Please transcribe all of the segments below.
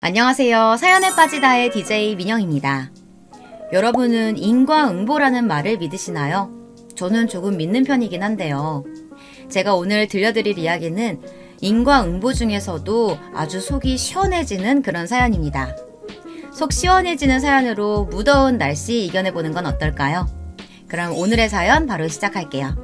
안녕하세요. 사연에 빠지다의 DJ 민영입니다. 여러분은 인과응보라는 말을 믿으시나요? 저는 조금 믿는 편이긴 한데요. 제가 오늘 들려드릴 이야기는 인과응보 중에서도 아주 속이 시원해지는 그런 사연입니다. 속 시원해지는 사연으로 무더운 날씨 이겨내보는 건 어떨까요? 그럼 오늘의 사연 바로 시작할게요.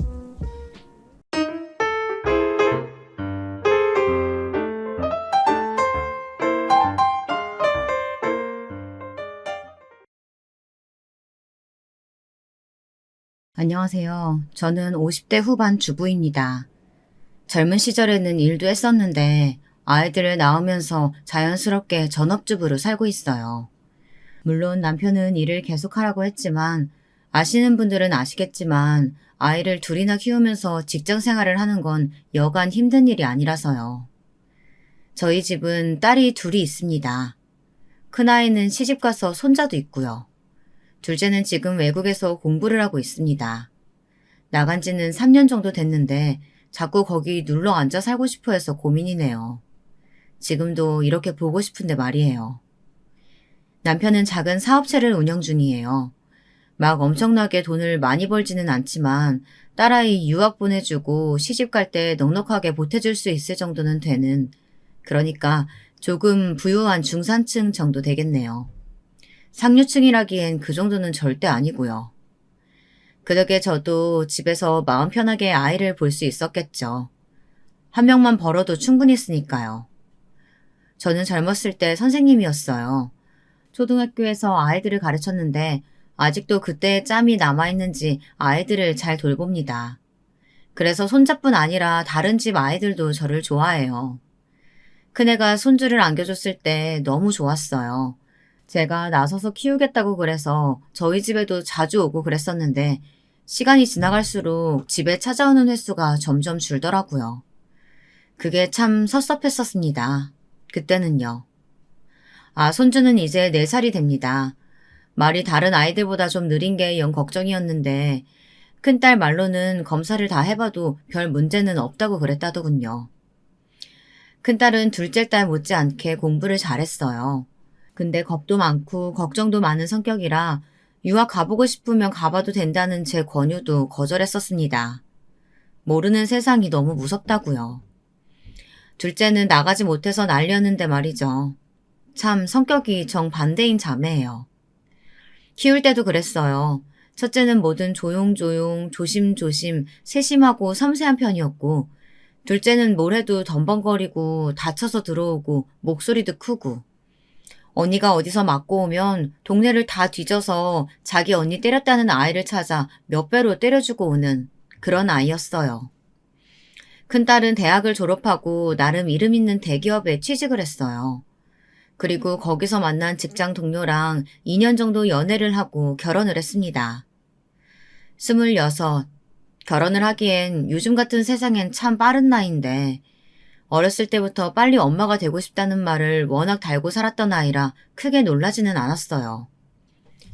안녕하세요. 저는 50대 후반 주부입니다. 젊은 시절에는 일도 했었는데 아이들을 낳으면서 자연스럽게 전업주부로 살고 있어요. 물론 남편은 일을 계속하라고 했지만 아시는 분들은 아시겠지만 아이를 둘이나 키우면서 직장 생활을 하는 건 여간 힘든 일이 아니라서요. 저희 집은 딸이 둘이 있습니다. 큰아이는 시집가서 손자도 있고요. 둘째는 지금 외국에서 공부를 하고 있습니다. 나간 지는 3년 정도 됐는데 자꾸 거기 눌러 앉아 살고 싶어 해서 고민이네요. 지금도 이렇게 보고 싶은데 말이에요. 남편은 작은 사업체를 운영 중이에요. 막 엄청나게 돈을 많이 벌지는 않지만 딸아이 유학 보내주고 시집 갈 때 넉넉하게 보태줄 수 있을 정도는 되는, 그러니까 조금 부유한 중산층 정도 되겠네요. 상류층이라기엔 그 정도는 절대 아니고요. 그 덕에 저도 집에서 마음 편하게 아이를 볼 수 있었겠죠. 한 명만 벌어도 충분했으니까요. 저는 젊었을 때 선생님이었어요. 초등학교에서 아이들을 가르쳤는데 아직도 그때의 짬이 남아있는지 아이들을 잘 돌봅니다. 그래서 손자뿐 아니라 다른 집 아이들도 저를 좋아해요. 큰애가 손주를 안겨줬을 때 너무 좋았어요. 제가 나서서 키우겠다고 그래서 저희 집에도 자주 오고 그랬었는데 시간이 지나갈수록 집에 찾아오는 횟수가 점점 줄더라고요. 그게 참 섭섭했었습니다. 그때는요. 손주는 이제 4살이 됩니다. 말이 다른 아이들보다 좀 느린 게 영 걱정이었는데 큰딸 말로는 검사를 다 해봐도 별 문제는 없다고 그랬다더군요. 큰딸은 둘째 딸 못지않게 공부를 잘했어요. 근데 겁도 많고 걱정도 많은 성격이라 유학 가보고 싶으면 가봐도 된다는 제 권유도 거절했었습니다. 모르는 세상이 너무 무섭다고요. 둘째는 나가지 못해서 난리였는데 말이죠. 참 성격이 정반대인 자매예요. 키울 때도 그랬어요. 첫째는 뭐든 조용조용, 조심조심, 세심하고 섬세한 편이었고 둘째는 뭘 해도 덤벙거리고 다쳐서 들어오고 목소리도 크고 언니가 어디서 맞고 오면 동네를 다 뒤져서 자기 언니 때렸다는 아이를 찾아 몇 배로 때려주고 오는 그런 아이였어요. 큰딸은 대학을 졸업하고 나름 이름 있는 대기업에 취직을 했어요. 그리고 거기서 만난 직장 동료랑 2년 정도 연애를 하고 결혼을 했습니다. 26, 결혼을 하기엔 요즘 같은 세상엔 참 빠른 나이인데 어렸을 때부터 빨리 엄마가 되고 싶다는 말을 워낙 달고 살았던 아이라 크게 놀라지는 않았어요.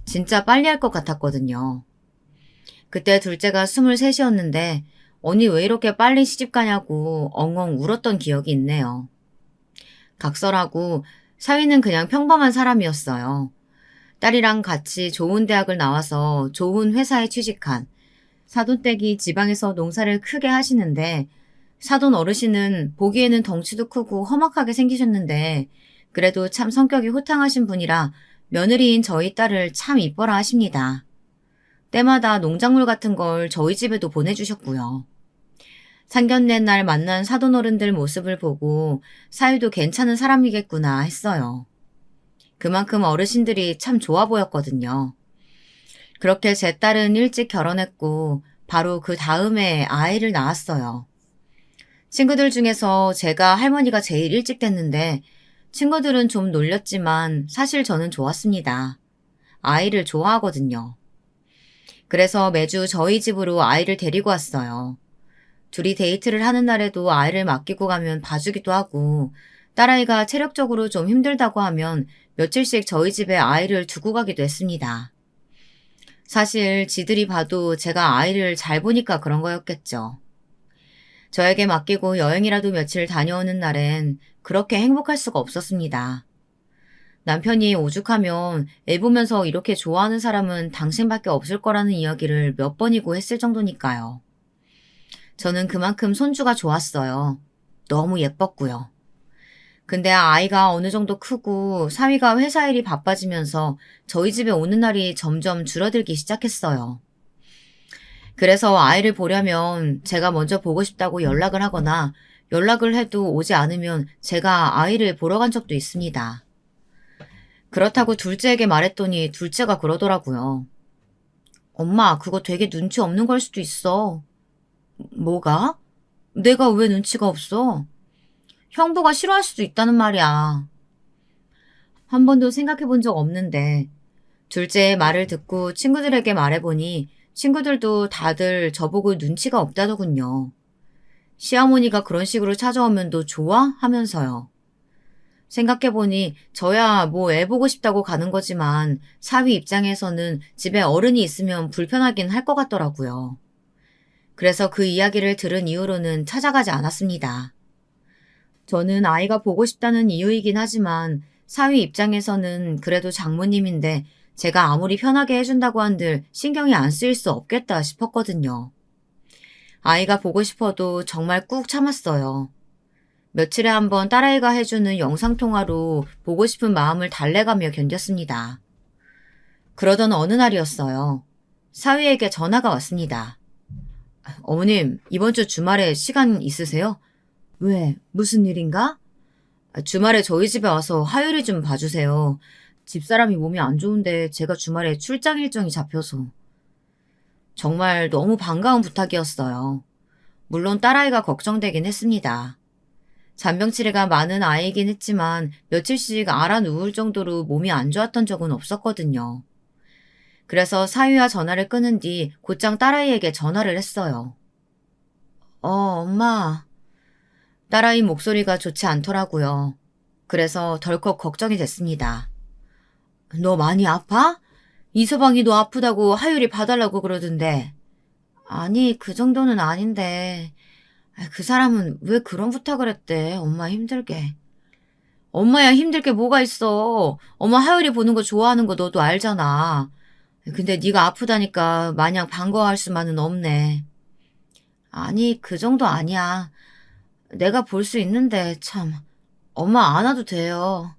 진짜 빨리 할 것 같았거든요. 그때 둘째가 23이었는데 언니 왜 이렇게 빨리 시집가냐고 엉엉 울었던 기억이 있네요. 각설하고 사위는 그냥 평범한 사람이었어요. 딸이랑 같이 좋은 대학을 나와서 좋은 회사에 취직한 사돈댁이 지방에서 농사를 크게 하시는데 사돈 어르신은 보기에는 덩치도 크고 험악하게 생기셨는데 그래도 참 성격이 호탕하신 분이라 며느리인 저희 딸을 참 이뻐라 하십니다. 때마다 농작물 같은 걸 저희 집에도 보내주셨고요. 상견례 날 만난 사돈 어른들 모습을 보고 사위도 괜찮은 사람이겠구나 했어요. 그만큼 어르신들이 참 좋아 보였거든요. 그렇게 제 딸은 일찍 결혼했고 바로 그 다음에 아이를 낳았어요. 친구들 중에서 제가 할머니가 제일 일찍 됐는데 친구들은 좀 놀렸지만 사실 저는 좋았습니다. 아이를 좋아하거든요. 그래서 매주 저희 집으로 아이를 데리고 왔어요. 둘이 데이트를 하는 날에도 아이를 맡기고 가면 봐주기도 하고 딸아이가 체력적으로 좀 힘들다고 하면 며칠씩 저희 집에 아이를 두고 가기도 했습니다. 사실 지들이 봐도 제가 아이를 잘 보니까 그런 거였겠죠. 저에게 맡기고 여행이라도 며칠 다녀오는 날엔 그렇게 행복할 수가 없었습니다. 남편이 오죽하면 애 보면서 이렇게 좋아하는 사람은 당신밖에 없을 거라는 이야기를 몇 번이고 했을 정도니까요. 저는 그만큼 손주가 좋았어요. 너무 예뻤고요. 근데 아이가 어느 정도 크고 사위가 회사 일이 바빠지면서 저희 집에 오는 날이 점점 줄어들기 시작했어요. 그래서 아이를 보려면 제가 먼저 보고 싶다고 연락을 하거나 연락을 해도 오지 않으면 제가 아이를 보러 간 적도 있습니다. 그렇다고 둘째에게 말했더니 둘째가 그러더라고요. 엄마, 그거 되게 눈치 없는 걸 수도 있어. 뭐가? 내가 왜 눈치가 없어? 형부가 싫어할 수도 있다는 말이야. 한 번도 생각해 본 적 없는데 둘째의 말을 듣고 친구들에게 말해보니 친구들도 다들 저보고 눈치가 없다더군요. 시어머니가 그런 식으로 찾아오면 너 좋아? 하면서요. 생각해보니 저야 뭐 애 보고 싶다고 가는 거지만 사위 입장에서는 집에 어른이 있으면 불편하긴 할 것 같더라고요. 그래서 그 이야기를 들은 이후로는 찾아가지 않았습니다. 저는 아이가 보고 싶다는 이유이긴 하지만 사위 입장에서는 그래도 장모님인데 제가 아무리 편하게 해준다고 한들 신경이 안 쓰일 수 없겠다 싶었거든요. 아이가 보고 싶어도 정말 꾹 참았어요. 며칠에 한 번 딸아이가 해주는 영상통화로 보고 싶은 마음을 달래가며 견뎠습니다. 그러던 어느 날이었어요. 사위에게 전화가 왔습니다. 어머님, 이번 주 주말에 시간 있으세요? 왜? 무슨 일인가? 주말에 저희 집에 와서 하율이 좀 봐주세요. 집사람이 몸이 안 좋은데 제가 주말에 출장 일정이 잡혀서. 정말 너무 반가운 부탁이었어요. 물론 딸아이가 걱정되긴 했습니다. 잔병치레가 많은 아이이긴 했지만 며칠씩 앓아 누울 정도로 몸이 안 좋았던 적은 없었거든요. 그래서 사위와 전화를 끊은 뒤 곧장 딸아이에게 전화를 했어요. 엄마. 딸아이 목소리가 좋지 않더라고요. 그래서 덜컥 걱정이 됐습니다. 너 많이 아파? 이서방이 너 아프다고 하율이 봐달라고 그러던데. 아니, 그 정도는 아닌데. 그 사람은 왜 그런 부탁을 했대, 엄마 힘들게. 엄마야 힘들 게 뭐가 있어. 엄마 하율이 보는 거 좋아하는 거 너도 알잖아. 근데 네가 아프다니까 마냥 반가워할 수만은 없네. 아니, 그 정도 아니야. 내가 볼 수 있는데 참. 엄마 안 와도 돼요.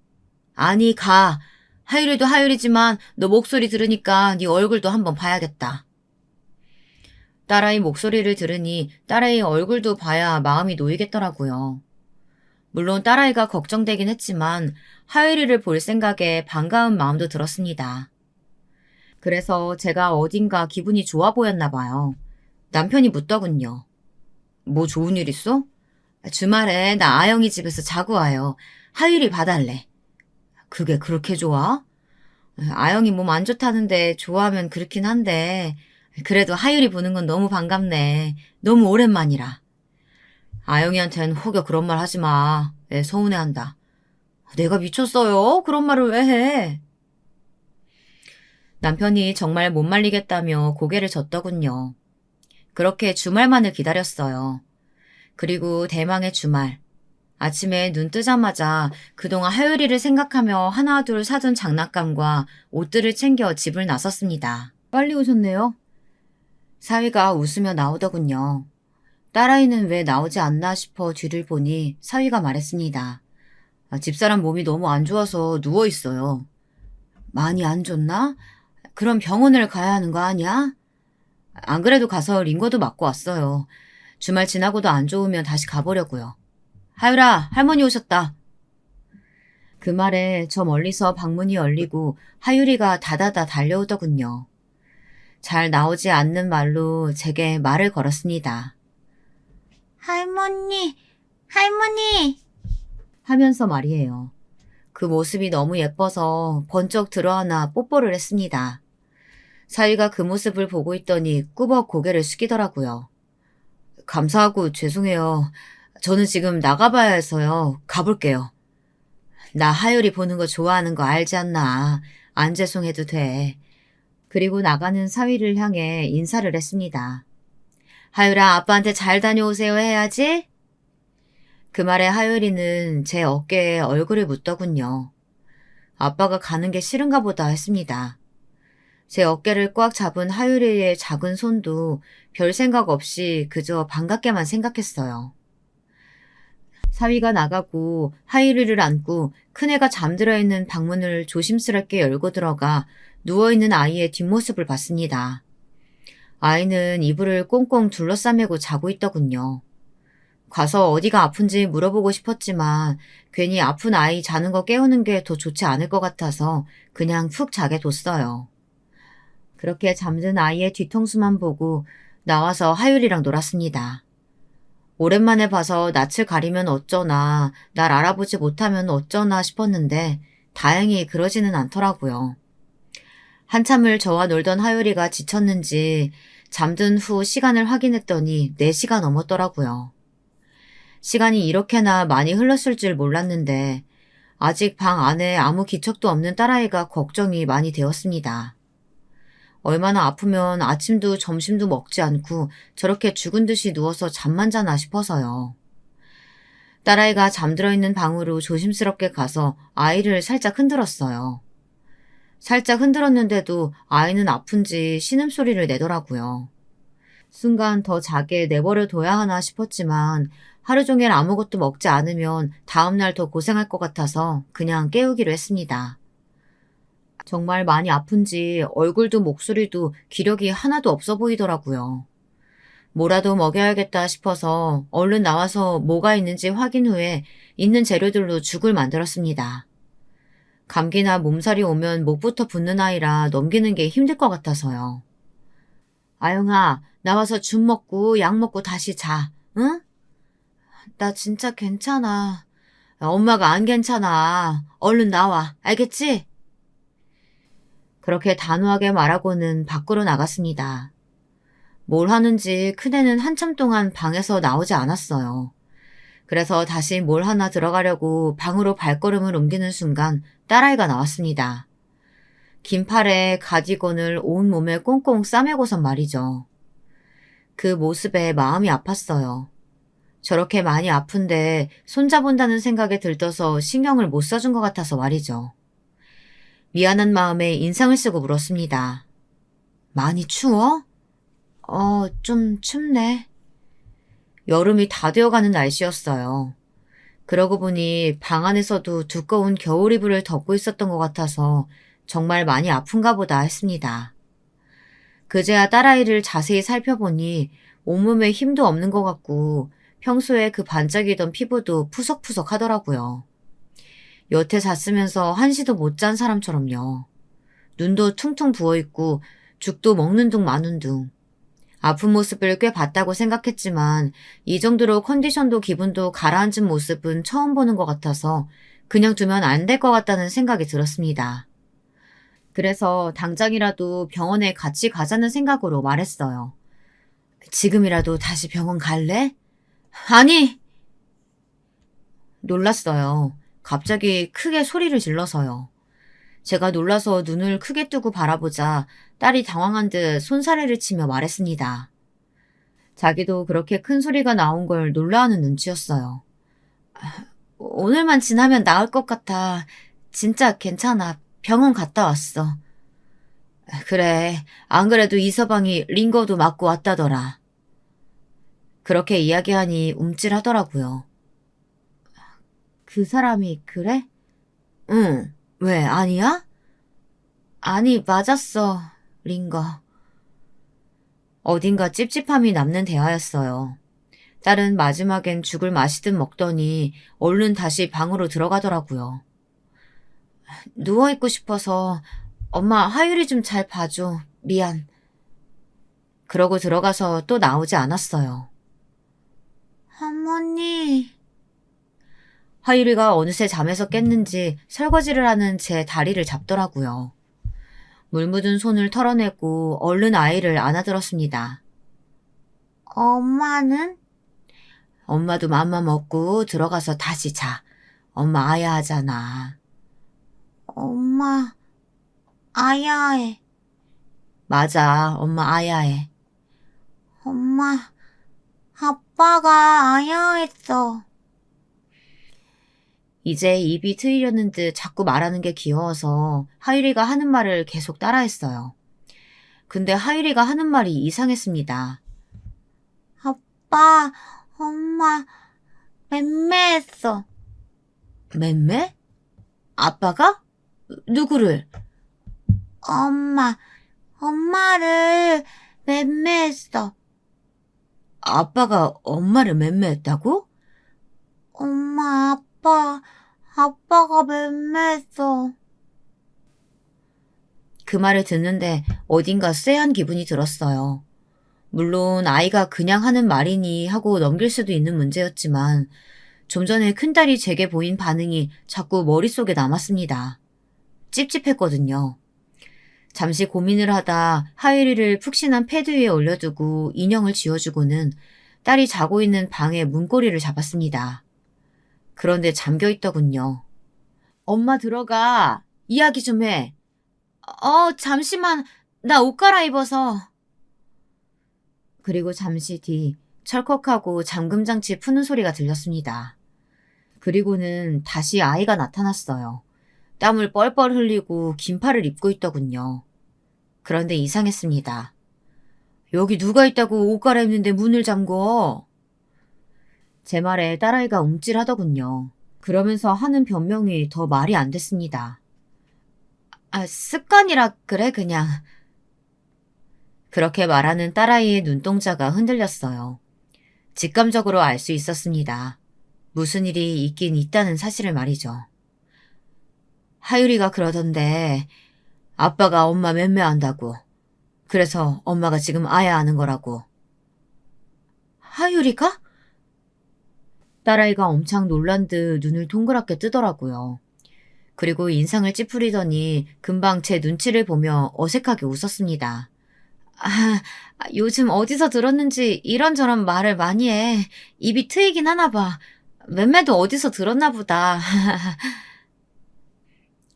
아니, 가. 하율이도 하율이지만 너 목소리 들으니까 네 얼굴도 한번 봐야겠다. 딸아이 목소리를 들으니 딸아이 얼굴도 봐야 마음이 놓이겠더라고요. 물론 딸아이가 걱정되긴 했지만 하율이를 볼 생각에 반가운 마음도 들었습니다. 그래서 제가 어딘가 기분이 좋아 보였나 봐요. 남편이 묻더군요. 뭐 좋은 일 있어? 주말에 나 아영이 집에서 자고 와요. 하율이 봐달래. 그게 그렇게 좋아? 아영이 몸 안 좋다는데 좋아하면 그렇긴 한데 그래도 하율이 보는 건 너무 반갑네. 너무 오랜만이라. 아영이한텐 혹여 그런 말 하지 마. 애 서운해한다. 내가 미쳤어요? 그런 말을 왜 해? 남편이 정말 못 말리겠다며 고개를 젓더군요. 그렇게 주말만을 기다렸어요. 그리고 대망의 주말. 아침에 눈 뜨자마자 그동안 하율이를 생각하며 하나 둘 사둔 장난감과 옷들을 챙겨 집을 나섰습니다. 빨리 오셨네요. 사위가 웃으며 나오더군요. 딸아이는 왜 나오지 않나 싶어 뒤를 보니 사위가 말했습니다. 집사람 몸이 너무 안 좋아서 누워있어요. 많이 안 좋나? 그럼 병원을 가야 하는 거 아니야? 안 그래도 가서 링거도 맞고 왔어요. 주말 지나고도 안 좋으면 다시 가보려고요. 하율아, 할머니 오셨다. 그 말에 저 멀리서 방문이 열리고 하율이가 다다다 달려오더군요. 잘 나오지 않는 말로 제게 말을 걸었습니다. 할머니, 할머니! 하면서 말이에요. 그 모습이 너무 예뻐서 번쩍 들어하나 뽀뽀를 했습니다. 사위가 그 모습을 보고 있더니 꾸벅 고개를 숙이더라고요. 감사하고 죄송해요. 저는 지금 나가봐야 해서요. 가볼게요. 나 하율이 보는 거 좋아하는 거 알지 않나. 안 죄송해도 돼. 그리고 나가는 사위를 향해 인사를 했습니다. 하율아, 아빠한테 잘 다녀오세요 해야지. 그 말에 하율이는 제 어깨에 얼굴을 묻더군요. 아빠가 가는 게 싫은가 보다 했습니다. 제 어깨를 꽉 잡은 하유리의 작은 손도 별 생각 없이 그저 반갑게만 생각했어요. 사위가 나가고 하유리를 안고 큰애가 잠들어 있는 방문을 조심스럽게 열고 들어가 누워있는 아이의 뒷모습을 봤습니다. 아이는 이불을 꽁꽁 둘러싸매고 자고 있더군요. 가서 어디가 아픈지 물어보고 싶었지만 괜히 아픈 아이 자는 거 깨우는 게 더 좋지 않을 것 같아서 그냥 푹 자게 뒀어요. 그렇게 잠든 아이의 뒤통수만 보고 나와서 하율이랑 놀았습니다. 오랜만에 봐서 낯을 가리면 어쩌나, 날 알아보지 못하면 어쩌나 싶었는데 다행히 그러지는 않더라고요. 한참을 저와 놀던 하율이가 지쳤는지 잠든 후 시간을 확인했더니 4시가 넘었더라고요. 시간이 이렇게나 많이 흘렀을 줄 몰랐는데 아직 방 안에 아무 기척도 없는 딸아이가 걱정이 많이 되었습니다. 얼마나 아프면 아침도 점심도 먹지 않고 저렇게 죽은 듯이 누워서 잠만 자나 싶어서요. 딸아이가 잠들어 있는 방으로 조심스럽게 가서 아이를 살짝 흔들었어요. 살짝 흔들었는데도 아이는 아픈지 신음소리를 내더라고요. 순간 더 자게 내버려 둬야 하나 싶었지만 하루 종일 아무것도 먹지 않으면 다음날 더 고생할 것 같아서 그냥 깨우기로 했습니다. 정말 많이 아픈지 얼굴도 목소리도 기력이 하나도 없어 보이더라고요. 뭐라도 먹여야겠다 싶어서 얼른 나와서 뭐가 있는지 확인 후에 있는 재료들로 죽을 만들었습니다. 감기나 몸살이 오면 목부터 붓는 아이라 넘기는 게 힘들 것 같아서요. 아영아, 나와서 죽 먹고 약 먹고 다시 자, 응? 나 진짜 괜찮아. 엄마가 안 괜찮아. 얼른 나와, 알겠지? 그렇게 단호하게 말하고는 밖으로 나갔습니다. 뭘 하는지 큰애는 한참 동안 방에서 나오지 않았어요. 그래서 다시 뭘 하나 들어가려고 방으로 발걸음을 옮기는 순간 딸아이가 나왔습니다. 긴 팔에 가디건을 온 몸에 꽁꽁 싸매고선 말이죠. 그 모습에 마음이 아팠어요. 저렇게 많이 아픈데 손자본다는 생각에 들떠서 신경을 못 써준 것 같아서 말이죠. 미안한 마음에 인상을 쓰고 물었습니다. 많이 추워? 좀 춥네. 여름이 다 되어가는 날씨였어요. 그러고 보니 방 안에서도 두꺼운 겨울 이불을 덮고 있었던 것 같아서 정말 많이 아픈가 보다 했습니다. 그제야 딸아이를 자세히 살펴보니 온몸에 힘도 없는 것 같고 평소에 그 반짝이던 피부도 푸석푸석 하더라고요. 여태 잤으면서 한시도 못 잔 사람처럼요. 눈도 퉁퉁 부어있고 죽도 먹는 둥 마는 둥. 아픈 모습을 꽤 봤다고 생각했지만 이 정도로 컨디션도 기분도 가라앉은 모습은 처음 보는 것 같아서 그냥 두면 안 될 것 같다는 생각이 들었습니다. 그래서 당장이라도 병원에 같이 가자는 생각으로 말했어요. 지금이라도 다시 병원 갈래? 아니! 놀랐어요. 갑자기 크게 소리를 질러서요. 제가 놀라서 눈을 크게 뜨고 바라보자 딸이 당황한 듯 손사래를 치며 말했습니다. 자기도 그렇게 큰 소리가 나온 걸 놀라하는 눈치였어요. 오늘만 지나면 나을 것 같아. 진짜 괜찮아. 병원 갔다 왔어. 그래. 안 그래도 이서방이 링거도 맞고 왔다더라. 그렇게 이야기하니 움찔하더라고요. 그 사람이 그래? 응. 왜, 아니야? 아니, 맞았어. 링거. 어딘가 찝찝함이 남는 대화였어요. 딸은 마지막엔 죽을 마시듯 먹더니 얼른 다시 방으로 들어가더라고요. 누워있고 싶어서 엄마 하율이 좀 잘 봐줘. 미안. 그러고 들어가서 또 나오지 않았어요. 어머니. 하율이가 어느새 잠에서 깼는지 설거지를 하는 제 다리를 잡더라고요. 물 묻은 손을 털어내고 얼른 아이를 안아들었습니다. 엄마는? 엄마도 맘마 먹고 들어가서 다시 자. 엄마 아야 하잖아. 엄마 아야 해. 맞아, 엄마 아야 해. 엄마, 아빠가 아야 했어. 이제 입이 트이려는 듯 자꾸 말하는 게 귀여워서 하율이가 하는 말을 계속 따라했어요. 근데 하율이가 하는 말이 이상했습니다. 아빠, 엄마, 맴매했어. 맴매? 아빠가? 누구를? 엄마를 맴매했어. 아빠가 엄마를 맴매했다고? 아빠가 맴매했어. 그 말을 듣는데 어딘가 쎄한 기분이 들었어요. 물론 아이가 그냥 하는 말이니 하고 넘길 수도 있는 문제였지만 좀 전에 큰딸이 제게 보인 반응이 자꾸 머릿속에 남았습니다. 찝찝했거든요. 잠시 고민을 하다 하율이를 푹신한 패드 위에 올려두고 인형을 지워주고는 딸이 자고 있는 방의 문고리를 잡았습니다. 그런데 잠겨있더군요. 엄마 들어가. 이야기 좀 해. 잠시만. 나 옷 갈아입어서. 그리고 잠시 뒤 철컥하고 잠금장치 푸는 소리가 들렸습니다. 그리고는 다시 아이가 나타났어요. 땀을 뻘뻘 흘리고 긴팔을 입고 있더군요. 그런데 이상했습니다. 여기 누가 있다고 옷 갈아입는데 문을 잠궈? 제 말에 딸아이가 움찔하더군요. 그러면서 하는 변명이 더 말이 안 됐습니다. 습관이라 그래 그냥. 그렇게 말하는 딸아이의 눈동자가 흔들렸어요. 직감적으로 알 수 있었습니다. 무슨 일이 있긴 있다는 사실을 말이죠. 하율이가 그러던데 아빠가 엄마 맴매한다고. 그래서 엄마가 지금 아야 하는 거라고. 하율이가? 딸아이가 엄청 놀란 듯 눈을 동그랗게 뜨더라고요. 그리고 인상을 찌푸리더니 금방 제 눈치를 보며 어색하게 웃었습니다. 요즘 어디서 들었는지 이런저런 말을 많이 해. 입이 트이긴 하나 봐. 맴매도 어디서 들었나 보다.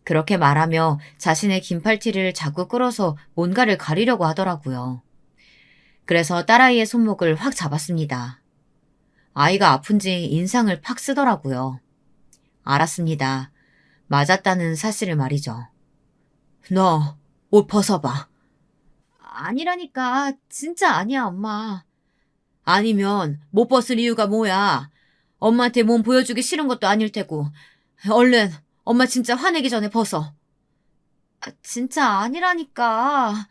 그렇게 말하며 자신의 긴팔티를 자꾸 끌어서 뭔가를 가리려고 하더라고요. 그래서 딸아이의 손목을 확 잡았습니다. 아이가 아픈지 인상을 팍 쓰더라고요. 알았습니다. 맞았다는 사실을 말이죠. 너 옷 벗어봐. 아니라니까. 진짜 아니야, 엄마. 아니면 못 벗을 이유가 뭐야? 엄마한테 몸 보여주기 싫은 것도 아닐 테고. 얼른 엄마 진짜 화내기 전에 벗어. 진짜 아니라니까.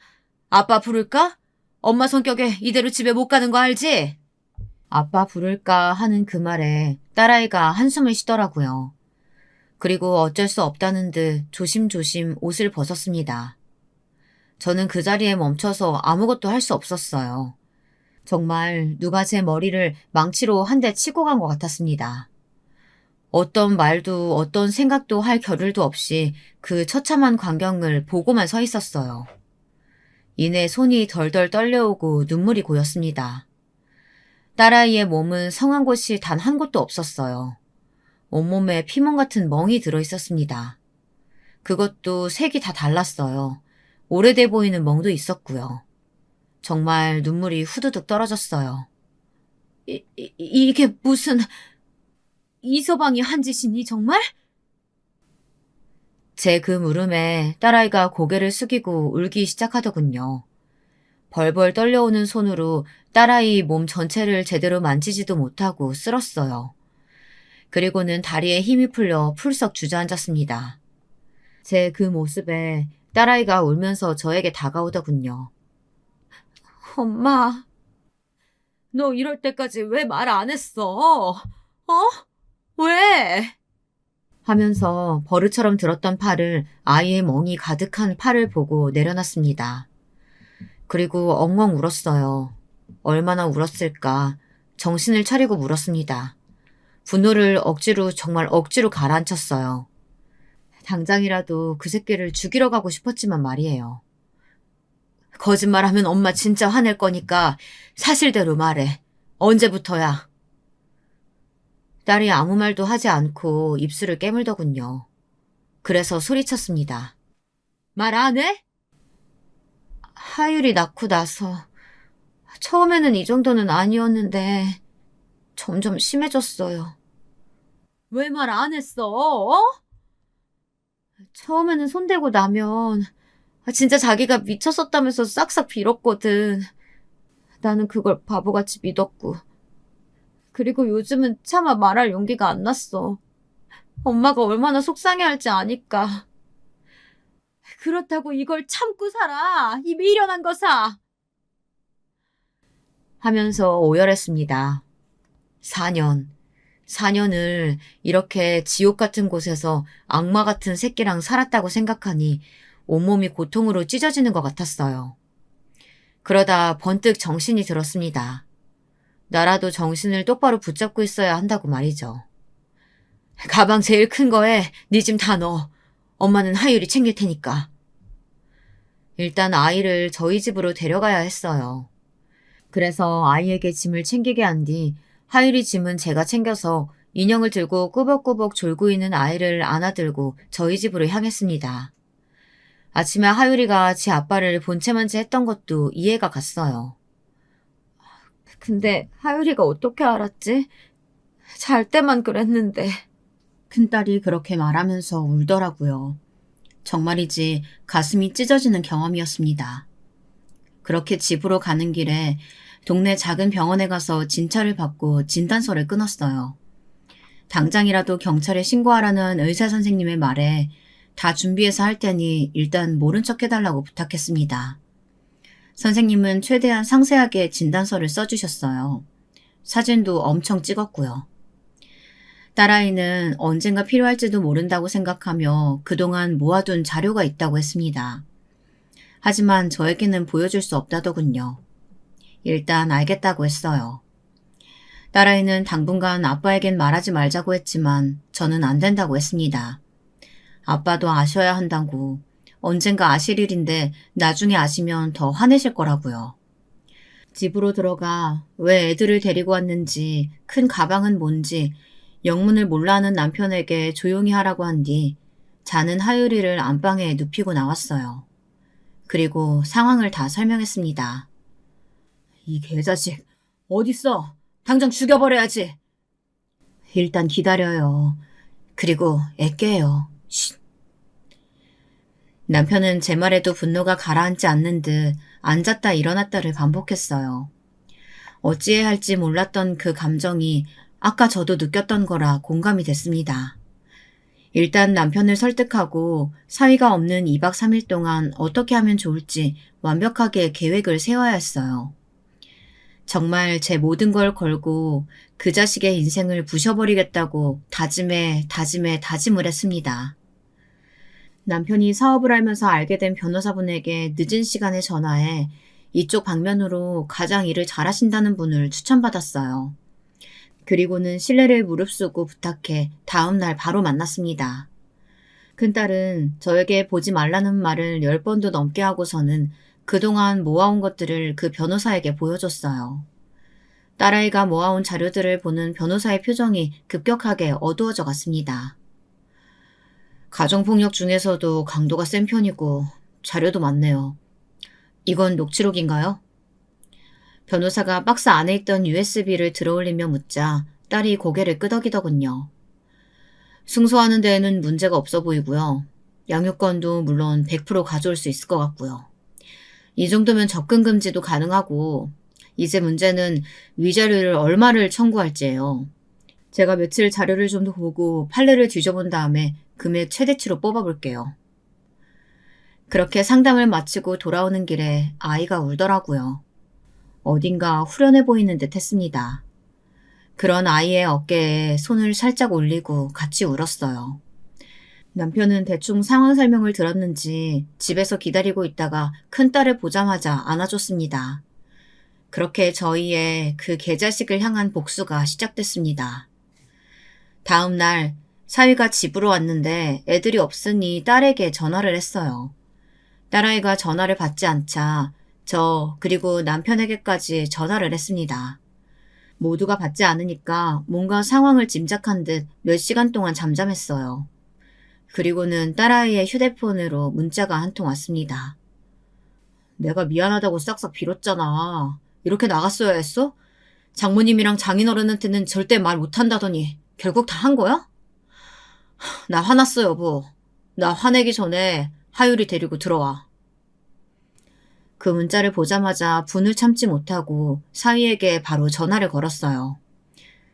아빠 부를까? 엄마 성격에 이대로 집에 못 가는 거 알지? 아빠 부를까 하는 그 말에 딸아이가 한숨을 쉬더라고요. 그리고 어쩔 수 없다는 듯 조심조심 옷을 벗었습니다. 저는 그 자리에 멈춰서 아무것도 할 수 없었어요. 정말 누가 제 머리를 망치로 한 대 치고 간 것 같았습니다. 어떤 말도 어떤 생각도 할 겨를도 없이 그 처참한 광경을 보고만 서 있었어요. 이내 손이 덜덜 떨려오고 눈물이 고였습니다. 딸아이의 몸은 성한 곳이 단 한 곳도 없었어요. 온몸에 피멍 같은 멍이 들어있었습니다. 그것도 색이 다 달랐어요. 오래돼 보이는 멍도 있었고요. 정말 눈물이 후두둑 떨어졌어요. 이게 무슨... 이서방이 한 짓이니 정말? 제 그 물음에 딸아이가 고개를 숙이고 울기 시작하더군요. 벌벌 떨려오는 손으로 딸아이 몸 전체를 제대로 만지지도 못하고 쓸었어요. 그리고는 다리에 힘이 풀려 풀썩 주저앉았습니다. 제 그 모습에 딸아이가 울면서 저에게 다가오더군요. 엄마, 너 이럴 때까지 왜 말 안 했어? 왜? 하면서 버릇처럼 들었던 팔을 아이의 멍이 가득한 팔을 보고 내려놨습니다. 그리고 엉엉 울었어요. 얼마나 울었을까. 정신을 차리고 물었습니다. 분노를 정말 억지로 가라앉혔어요. 당장이라도 그 새끼를 죽이러 가고 싶었지만 말이에요. 거짓말하면 엄마 진짜 화낼 거니까 사실대로 말해. 언제부터야? 딸이 아무 말도 하지 않고 입술을 깨물더군요. 그래서 소리쳤습니다. 말 안 해? 하율이 낳고 나서 처음에는 이 정도는 아니었는데 점점 심해졌어요. 왜 말 안 했어? 어? 처음에는 손대고 나면 진짜 자기가 미쳤었다면서 싹싹 빌었거든. 나는 그걸 바보같이 믿었고. 그리고 요즘은 차마 말할 용기가 안 났어. 엄마가 얼마나 속상해할지 아니까. 그렇다고 이걸 참고 살아. 이 미련한 거사. 하면서 오열했습니다. 4년. 4년을 이렇게 지옥 같은 곳에서 악마 같은 새끼랑 살았다고 생각하니 온몸이 고통으로 찢어지는 것 같았어요. 그러다 번뜩 정신이 들었습니다. 나라도 정신을 똑바로 붙잡고 있어야 한다고 말이죠. 가방 제일 큰 거에 네 짐 다 넣어. 엄마는 하율이 챙길 테니까. 일단 아이를 저희 집으로 데려가야 했어요. 그래서 아이에게 짐을 챙기게 한 뒤 하율이 짐은 제가 챙겨서 인형을 들고 꾸벅꾸벅 졸고 있는 아이를 안아들고 저희 집으로 향했습니다. 아침에 하율이가 지 아빠를 본체만지 했던 것도 이해가 갔어요. 근데 하율이가 어떻게 알았지? 잘 때만 그랬는데. 큰딸이 그렇게 말하면서 울더라고요. 정말이지 가슴이 찢어지는 경험이었습니다. 그렇게 집으로 가는 길에 동네 작은 병원에 가서 진찰을 받고 진단서를 끊었어요. 당장이라도 경찰에 신고하라는 의사 선생님의 말에 다 준비해서 할 테니 일단 모른 척 해달라고 부탁했습니다. 선생님은 최대한 상세하게 진단서를 써주셨어요. 사진도 엄청 찍었고요. 딸아이는 언젠가 필요할지도 모른다고 생각하며 그동안 모아둔 자료가 있다고 했습니다. 하지만 저에게는 보여줄 수 없다더군요. 일단 알겠다고 했어요. 딸아이는 당분간 아빠에겐 말하지 말자고 했지만 저는 안 된다고 했습니다. 아빠도 아셔야 한다고. 언젠가 아실 일인데 나중에 아시면 더 화내실 거라고요. 집으로 들어가 왜 애들을 데리고 왔는지, 큰 가방은 뭔지, 영문을 몰라 하는 남편에게 조용히 하라고 한 뒤 자는 하율이를 안방에 눕히고 나왔어요. 그리고 상황을 다 설명했습니다. 이 개자식 어딨어? 당장 죽여버려야지. 일단 기다려요. 그리고 애깨요. 쉿. 남편은 제 말에도 분노가 가라앉지 않는 듯 앉았다 일어났다를 반복했어요. 어찌해야 할지 몰랐던 그 감정이 아까 저도 느꼈던 거라 공감이 됐습니다. 일단 남편을 설득하고 사위가 없는 2박 3일 동안 어떻게 하면 좋을지 완벽하게 계획을 세워야 했어요. 정말 제 모든 걸 걸고 그 자식의 인생을 부셔버리겠다고 다짐을 했습니다. 남편이 사업을 하면서 알게 된 변호사분에게 늦은 시간에 전화해 이쪽 방면으로 가장 일을 잘하신다는 분을 추천받았어요. 그리고는 신뢰를 무릅쓰고 부탁해 다음 날 바로 만났습니다. 큰딸은 저에게 보지 말라는 말을 10번도 넘게 하고서는 그동안 모아온 것들을 그 변호사에게 보여줬어요. 딸아이가 모아온 자료들을 보는 변호사의 표정이 급격하게 어두워져 갔습니다. 가정폭력 중에서도 강도가 센 편이고 자료도 많네요. 이건 녹취록인가요? 변호사가 박스 안에 있던 USB를 들어올리며 묻자 딸이 고개를 끄덕이더군요. 승소하는 데에는 문제가 없어 보이고요. 양육권도 물론 100% 가져올 수 있을 것 같고요. 이 정도면 접근 금지도 가능하고 이제 문제는 위자료를 얼마를 청구할지예요. 제가 며칠 자료를 좀 더 보고 판례를 뒤져본 다음에 금액 최대치로 뽑아볼게요. 그렇게 상담을 마치고 돌아오는 길에 아이가 울더라고요. 어딘가 후련해 보이는 듯 했습니다. 그런 아이의 어깨에 손을 살짝 올리고 같이 울었어요. 남편은 대충 상황 설명을 들었는지 집에서 기다리고 있다가 큰딸을 보자마자 안아줬습니다. 그렇게 저희의 그 개자식을 향한 복수가 시작됐습니다. 다음 날 사위가 집으로 왔는데 애들이 없으니 딸에게 전화를 했어요. 딸아이가 전화를 받지 않자 저 그리고 남편에게까지 전화를 했습니다. 모두가 받지 않으니까 뭔가 상황을 짐작한 듯 몇 시간 동안 잠잠했어요. 그리고는 딸아이의 휴대폰으로 문자가 한 통 왔습니다. 내가 미안하다고 싹싹 빌었잖아. 이렇게 나갔어야 했어? 장모님이랑 장인어른한테는 절대 말 못한다더니 결국 다 한 거야? 나 화났어, 여보. 나 화내기 전에 하율이 데리고 들어와. 그 문자를 보자마자 분을 참지 못하고 사위에게 바로 전화를 걸었어요.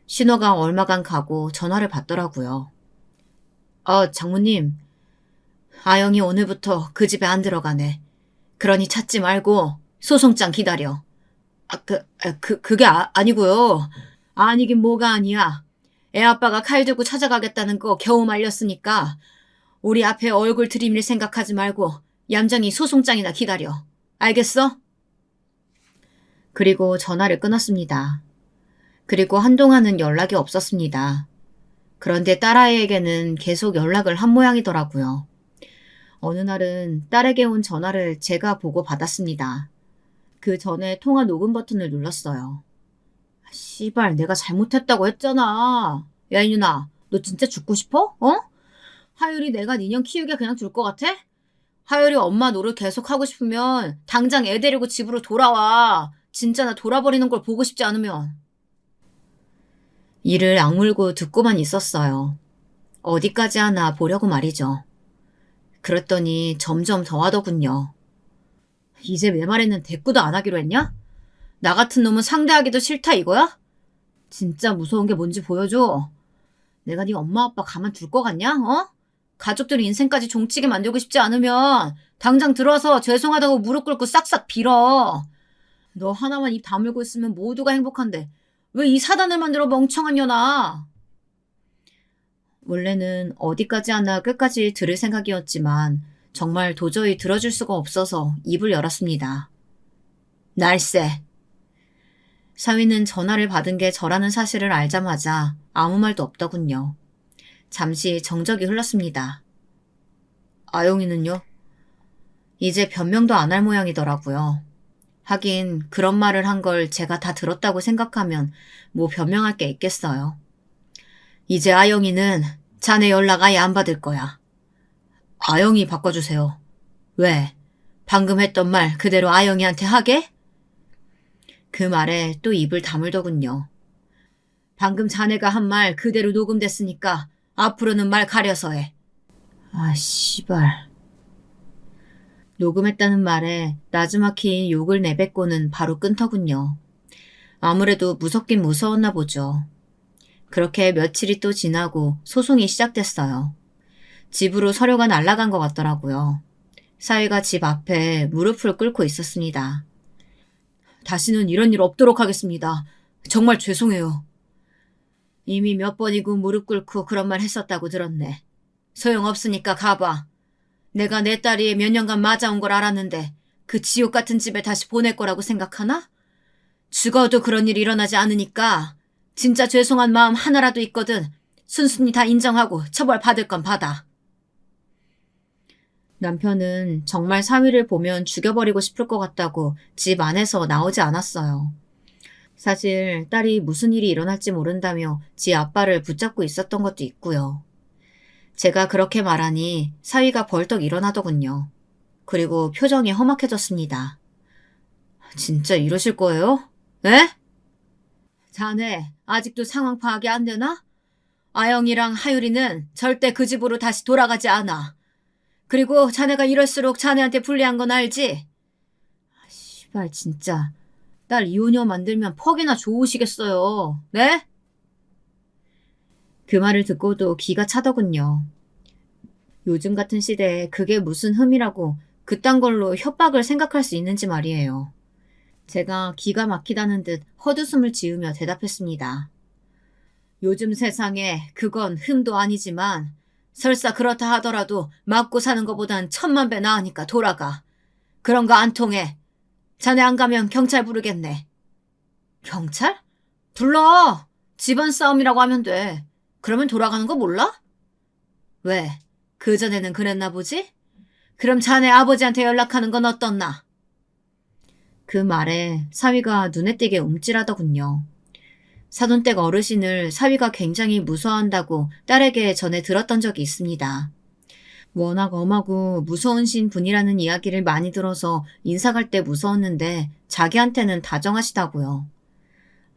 신호가 얼마간 가고 전화를 받더라고요. 장모님, 아영이 오늘부터 그 집에 안 들어가네. 그러니 찾지 말고 소송장 기다려. 그게 아니고요. 아니긴 뭐가 아니야. 애 아빠가 칼 들고 찾아가겠다는 거 겨우 말렸으니까 우리 앞에 얼굴 들이밀 생각하지 말고 얌전히 소송장이나 기다려. 알겠어? 그리고 전화를 끊었습니다. 그리고 한동안은 연락이 없었습니다. 그런데 딸아이에게는 계속 연락을 한 모양이더라고요. 어느 날은 딸에게 온 전화를 제가 보고 받았습니다. 그 전에 통화 녹음 버튼을 눌렀어요. 씨발, 내가 잘못했다고 했잖아. 야, 이누나, 너 진짜 죽고 싶어? 하율이 내가 니년 키우게 그냥 둘 것 같아? 하율이 엄마 노릇 계속 하고 싶으면 당장 애 데리고 집으로 돌아와. 진짜 나 돌아버리는 걸 보고 싶지 않으면. 이를 악물고 듣고만 있었어요. 어디까지 하나 보려고 말이죠. 그랬더니 점점 더 하더군요. 이제 내 말에는 대꾸도 안 하기로 했냐? 나 같은 놈은 상대하기도 싫다 이거야? 진짜 무서운 게 뭔지 보여줘. 내가 네 엄마 아빠 가만 둘 것 같냐? 가족들 인생까지 종치게 만들고 싶지 않으면 당장 들어와서 죄송하다고 무릎 꿇고 싹싹 빌어. 너 하나만 입 다물고 있으면 모두가 행복한데 왜 이 사단을 만들어 멍청한 년아. 원래는 어디까지 하나 끝까지 들을 생각이었지만 정말 도저히 들어줄 수가 없어서 입을 열었습니다. 날쌔. 사위는 전화를 받은 게 저라는 사실을 알자마자 아무 말도 없더군요. 잠시 정적이 흘렀습니다. 아영이는요? 이제 변명도 안 할 모양이더라고요. 하긴 그런 말을 한 걸 제가 다 들었다고 생각하면 뭐 변명할 게 있겠어요. 이제 아영이는 자네 연락 아예 안 받을 거야. 아영이 바꿔주세요. 왜? 방금 했던 말 그대로 아영이한테 하게? 그 말에 또 입을 다물더군요. 방금 자네가 한 말 그대로 녹음됐으니까 앞으로는 말 가려서 해. 아, 씨발. 녹음했다는 말에 나지막히 욕을 내뱉고는 바로 끊더군요. 아무래도 무섭긴 무서웠나 보죠. 그렇게 며칠이 또 지나고 소송이 시작됐어요. 집으로 서류가 날아간 것 같더라고요. 사위가 집 앞에 무릎을 꿇고 있었습니다. 다시는 이런 일 없도록 하겠습니다. 정말 죄송해요. 이미 몇 번이고 무릎 꿇고 그런 말 했었다고 들었네. 소용없으니까 가봐. 내가 내 딸이 몇 년간 맞아온 걸 알았는데 그 지옥 같은 집에 다시 보낼 거라고 생각하나? 죽어도 그런 일이 일어나지 않으니까 진짜 죄송한 마음 하나라도 있거든 순순히 다 인정하고 처벌 받을 건 받아. 남편은 정말 사위를 보면 죽여버리고 싶을 것 같다고 집 안에서 나오지 않았어요. 사실 딸이 무슨 일이 일어날지 모른다며 지 아빠를 붙잡고 있었던 것도 있고요. 제가 그렇게 말하니 사위가 벌떡 일어나더군요. 그리고 표정이 험악해졌습니다. 진짜 이러실 거예요? 에? 자네 아직도 상황 파악이 안 되나? 아영이랑 하율이는 절대 그 집으로 다시 돌아가지 않아. 그리고 자네가 이럴수록 자네한테 불리한 건 알지? 씨발 진짜 딸 이혼녀 만들면 퍽이나 좋으시겠어요. 네? 그 말을 듣고도 기가 차더군요. 요즘 같은 시대에 그게 무슨 흠이라고 그딴 걸로 협박을 생각할 수 있는지 말이에요. 제가 기가 막히다는 듯 헛웃음을 지으며 대답했습니다. 요즘 세상에 그건 흠도 아니지만 설사 그렇다 하더라도 맞고 사는 것보단 1000만 배 나으니까 돌아가. 그런 거 안 통해. 자네 안 가면 경찰 부르겠네. 경찰? 불러. 집안 싸움이라고 하면 돼. 그러면 돌아가는 거 몰라? 왜? 그전에는 그랬나 보지? 그럼 자네 아버지한테 연락하는 건 어떻나? 그 말에 사위가 눈에 띄게 움찔하더군요. 사돈댁 어르신을 사위가 굉장히 무서워한다고 딸에게 전해 들었던 적이 있습니다. 워낙 엄하고 무서운 신 분이라는 이야기를 많이 들어서 인사 갈 때 무서웠는데 자기한테는 다정하시다고요.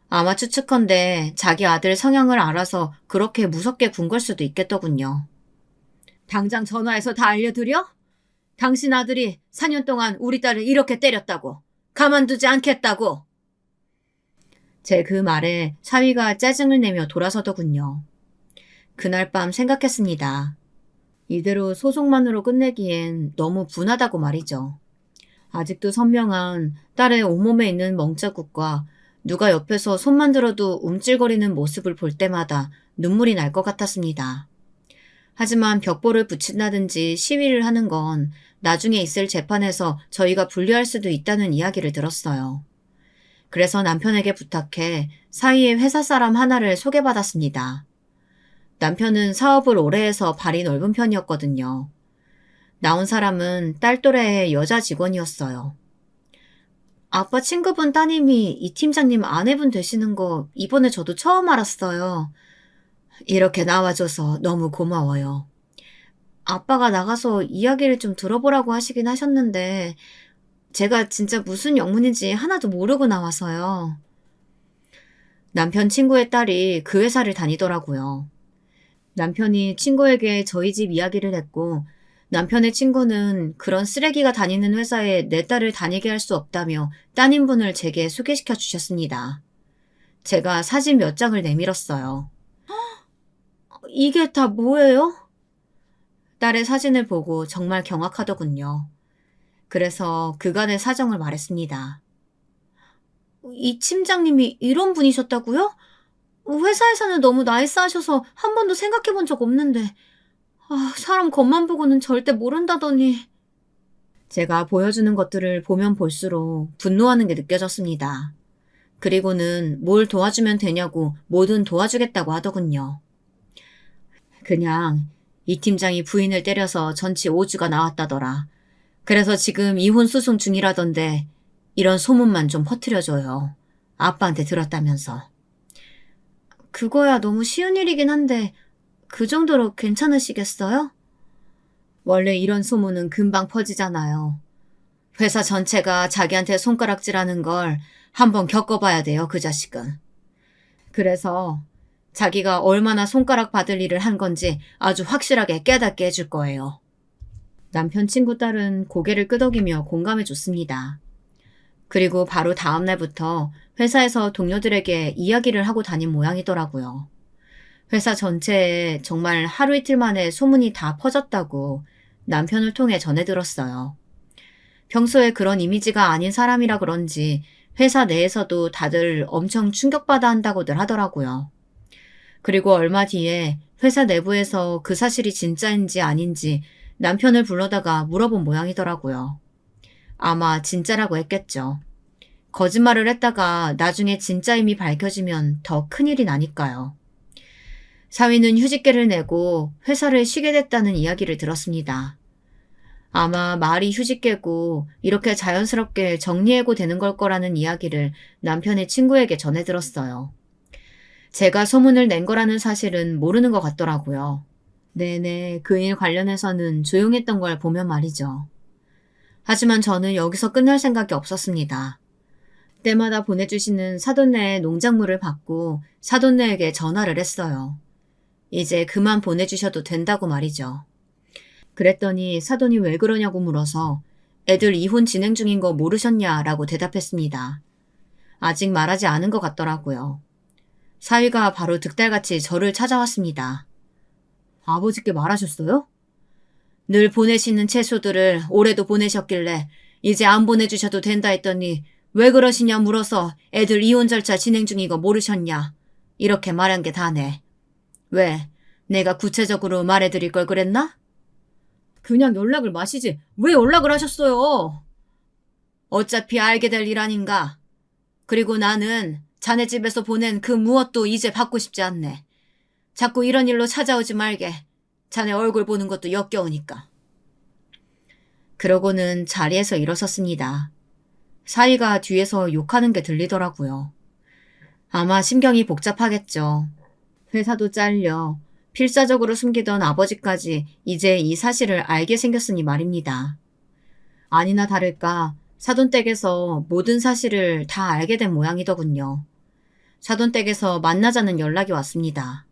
아마 추측컨대 자기 아들 성향을 알아서 그렇게 무섭게 군 걸 수도 있겠더군요. 당장 전화해서 다 알려드려? 당신 아들이 4년 동안 우리 딸을 이렇게 때렸다고. 가만두지 않겠다고. 제 그 말에 사위가 짜증을 내며 돌아서더군요. 그날 밤 생각했습니다. 이대로 소송만으로 끝내기엔 너무 분하다고 말이죠. 아직도 선명한 딸의 온몸에 있는 멍자국과 누가 옆에서 손만 들어도 움찔거리는 모습을 볼 때마다 눈물이 날 것 같았습니다. 하지만 벽보를 붙인다든지 시위를 하는 건 나중에 있을 재판에서 저희가 불리할 수도 있다는 이야기를 들었어요. 그래서 남편에게 부탁해 사이의 회사 사람 하나를 소개받았습니다. 남편은 사업을 오래 해서 발이 넓은 편이었거든요. 나온 사람은 딸 또래의 여자 직원이었어요. 아빠 친구분 따님이 이 팀장님 아내분 되시는 거 이번에 저도 처음 알았어요. 이렇게 나와줘서 너무 고마워요. 아빠가 나가서 이야기를 좀 들어보라고 하시긴 하셨는데 제가 진짜 무슨 영문인지 하나도 모르고 나와서요. 남편 친구의 딸이 그 회사를 다니더라고요. 남편이 친구에게 저희 집 이야기를 했고 남편의 친구는 그런 쓰레기가 다니는 회사에 내 딸을 다니게 할 수 없다며 따님분을 제게 소개시켜 주셨습니다. 제가 사진 몇 장을 내밀었어요. 이게 다 뭐예요? 딸의 사진을 보고 정말 경악하더군요. 그래서 그간의 사정을 말했습니다. 이 팀장님이 이런 분이셨다고요? 회사에서는 너무 나이스하셔서 한 번도 생각해 본 적 없는데 사람 겉만 보고는 절대 모른다더니. 제가 보여주는 것들을 보면 볼수록 분노하는 게 느껴졌습니다. 그리고는 뭘 도와주면 되냐고 뭐든 도와주겠다고 하더군요. 그냥 이 팀장이 부인을 때려서 전치 5주가 나왔다더라. 그래서 지금 이혼 소송 중이라던데 이런 소문만 좀 퍼뜨려줘요. 아빠한테 들었다면서. 그거야 너무 쉬운 일이긴 한데 그 정도로 괜찮으시겠어요? 원래 이런 소문은 금방 퍼지잖아요. 회사 전체가 자기한테 손가락질하는 걸 한번 겪어봐야 돼요, 그 자식은. 그래서 자기가 얼마나 손가락 받을 일을 한 건지 아주 확실하게 깨닫게 해줄 거예요. 남편 친구 딸은 고개를 끄덕이며 공감해 줬습니다. 그리고 바로 다음 날부터 회사에서 동료들에게 이야기를 하고 다닌 모양이더라고요. 회사 전체에 정말 하루 이틀 만에 소문이 다 퍼졌다고 남편을 통해 전해 들었어요. 평소에 그런 이미지가 아닌 사람이라 그런지 회사 내에서도 다들 엄청 충격받아 한다고들 하더라고요. 그리고 얼마 뒤에 회사 내부에서 그 사실이 진짜인지 아닌지 남편을 불러다가 물어본 모양이더라고요. 아마 진짜라고 했겠죠. 거짓말을 했다가 나중에 진짜임이 밝혀지면 더 큰일이 나니까요. 사위는 휴직계를 내고 회사를 쉬게 됐다는 이야기를 들었습니다. 아마 말이 휴직계고 이렇게 자연스럽게 정리해고 되는 걸 거라는 이야기를 남편의 친구에게 전해 들었어요. 제가 소문을 낸 거라는 사실은 모르는 것 같더라고요. 네네, 그 일 관련해서는 조용했던 걸 보면 말이죠. 하지만 저는 여기서 끝날 생각이 없었습니다. 때마다 보내주시는 사돈네의 농작물을 받고 사돈네에게 전화를 했어요. 이제 그만 보내주셔도 된다고 말이죠. 그랬더니 사돈이 왜 그러냐고 물어서 애들 이혼 진행 중인 거 모르셨냐라고 대답했습니다. 아직 말하지 않은 것 같더라고요. 사위가 바로 득달같이 저를 찾아왔습니다. 아버지께 말하셨어요? 늘 보내시는 채소들을 올해도 보내셨길래 이제 안 보내주셔도 된다 했더니 왜 그러시냐 물어서 애들 이혼 절차 진행 중인 거 모르셨냐. 이렇게 말한 게 다네. 왜? 내가 구체적으로 말해드릴 걸 그랬나? 그냥 연락을 마시지 왜 연락을 하셨어요? 어차피 알게 될 일 아닌가. 그리고 나는 자네 집에서 보낸 그 무엇도 이제 받고 싶지 않네. 자꾸 이런 일로 찾아오지 말게. 자네 얼굴 보는 것도 역겨우니까. 그러고는 자리에서 일어섰습니다. 사위가 뒤에서 욕하는 게 들리더라고요. 아마 심경이 복잡하겠죠. 회사도 잘려 필사적으로 숨기던 아버지까지 이제 이 사실을 알게 생겼으니 말입니다. 아니나 다를까 사돈댁에서 모든 사실을 다 알게 된 모양이더군요. 사돈댁에서 만나자는 연락이 왔습니다.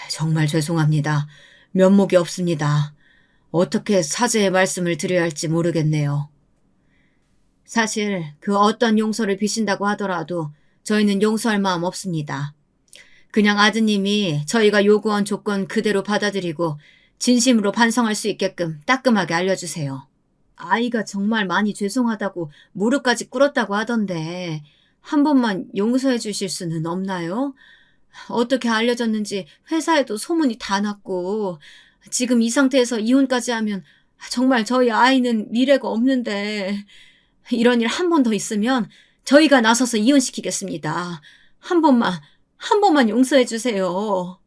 정말 죄송합니다. 면목이 없습니다. 어떻게 사죄의 말씀을 드려야 할지 모르겠네요. 사실 그 어떤 용서를 비신다고 하더라도 저희는 용서할 마음 없습니다. 그냥 아드님이 저희가 요구한 조건 그대로 받아들이고 진심으로 반성할 수 있게끔 따끔하게 알려주세요. 아이가 정말 많이 죄송하다고 무릎까지 꿇었다고 하던데 한 번만 용서해 주실 수는 없나요? 어떻게 알려졌는지 회사에도 소문이 다 났고 지금 이 상태에서 이혼까지 하면 정말 저희 아이는 미래가 없는데 이런 일 한 번 더 있으면 저희가 나서서 이혼시키겠습니다. 한 번만 용서해 주세요.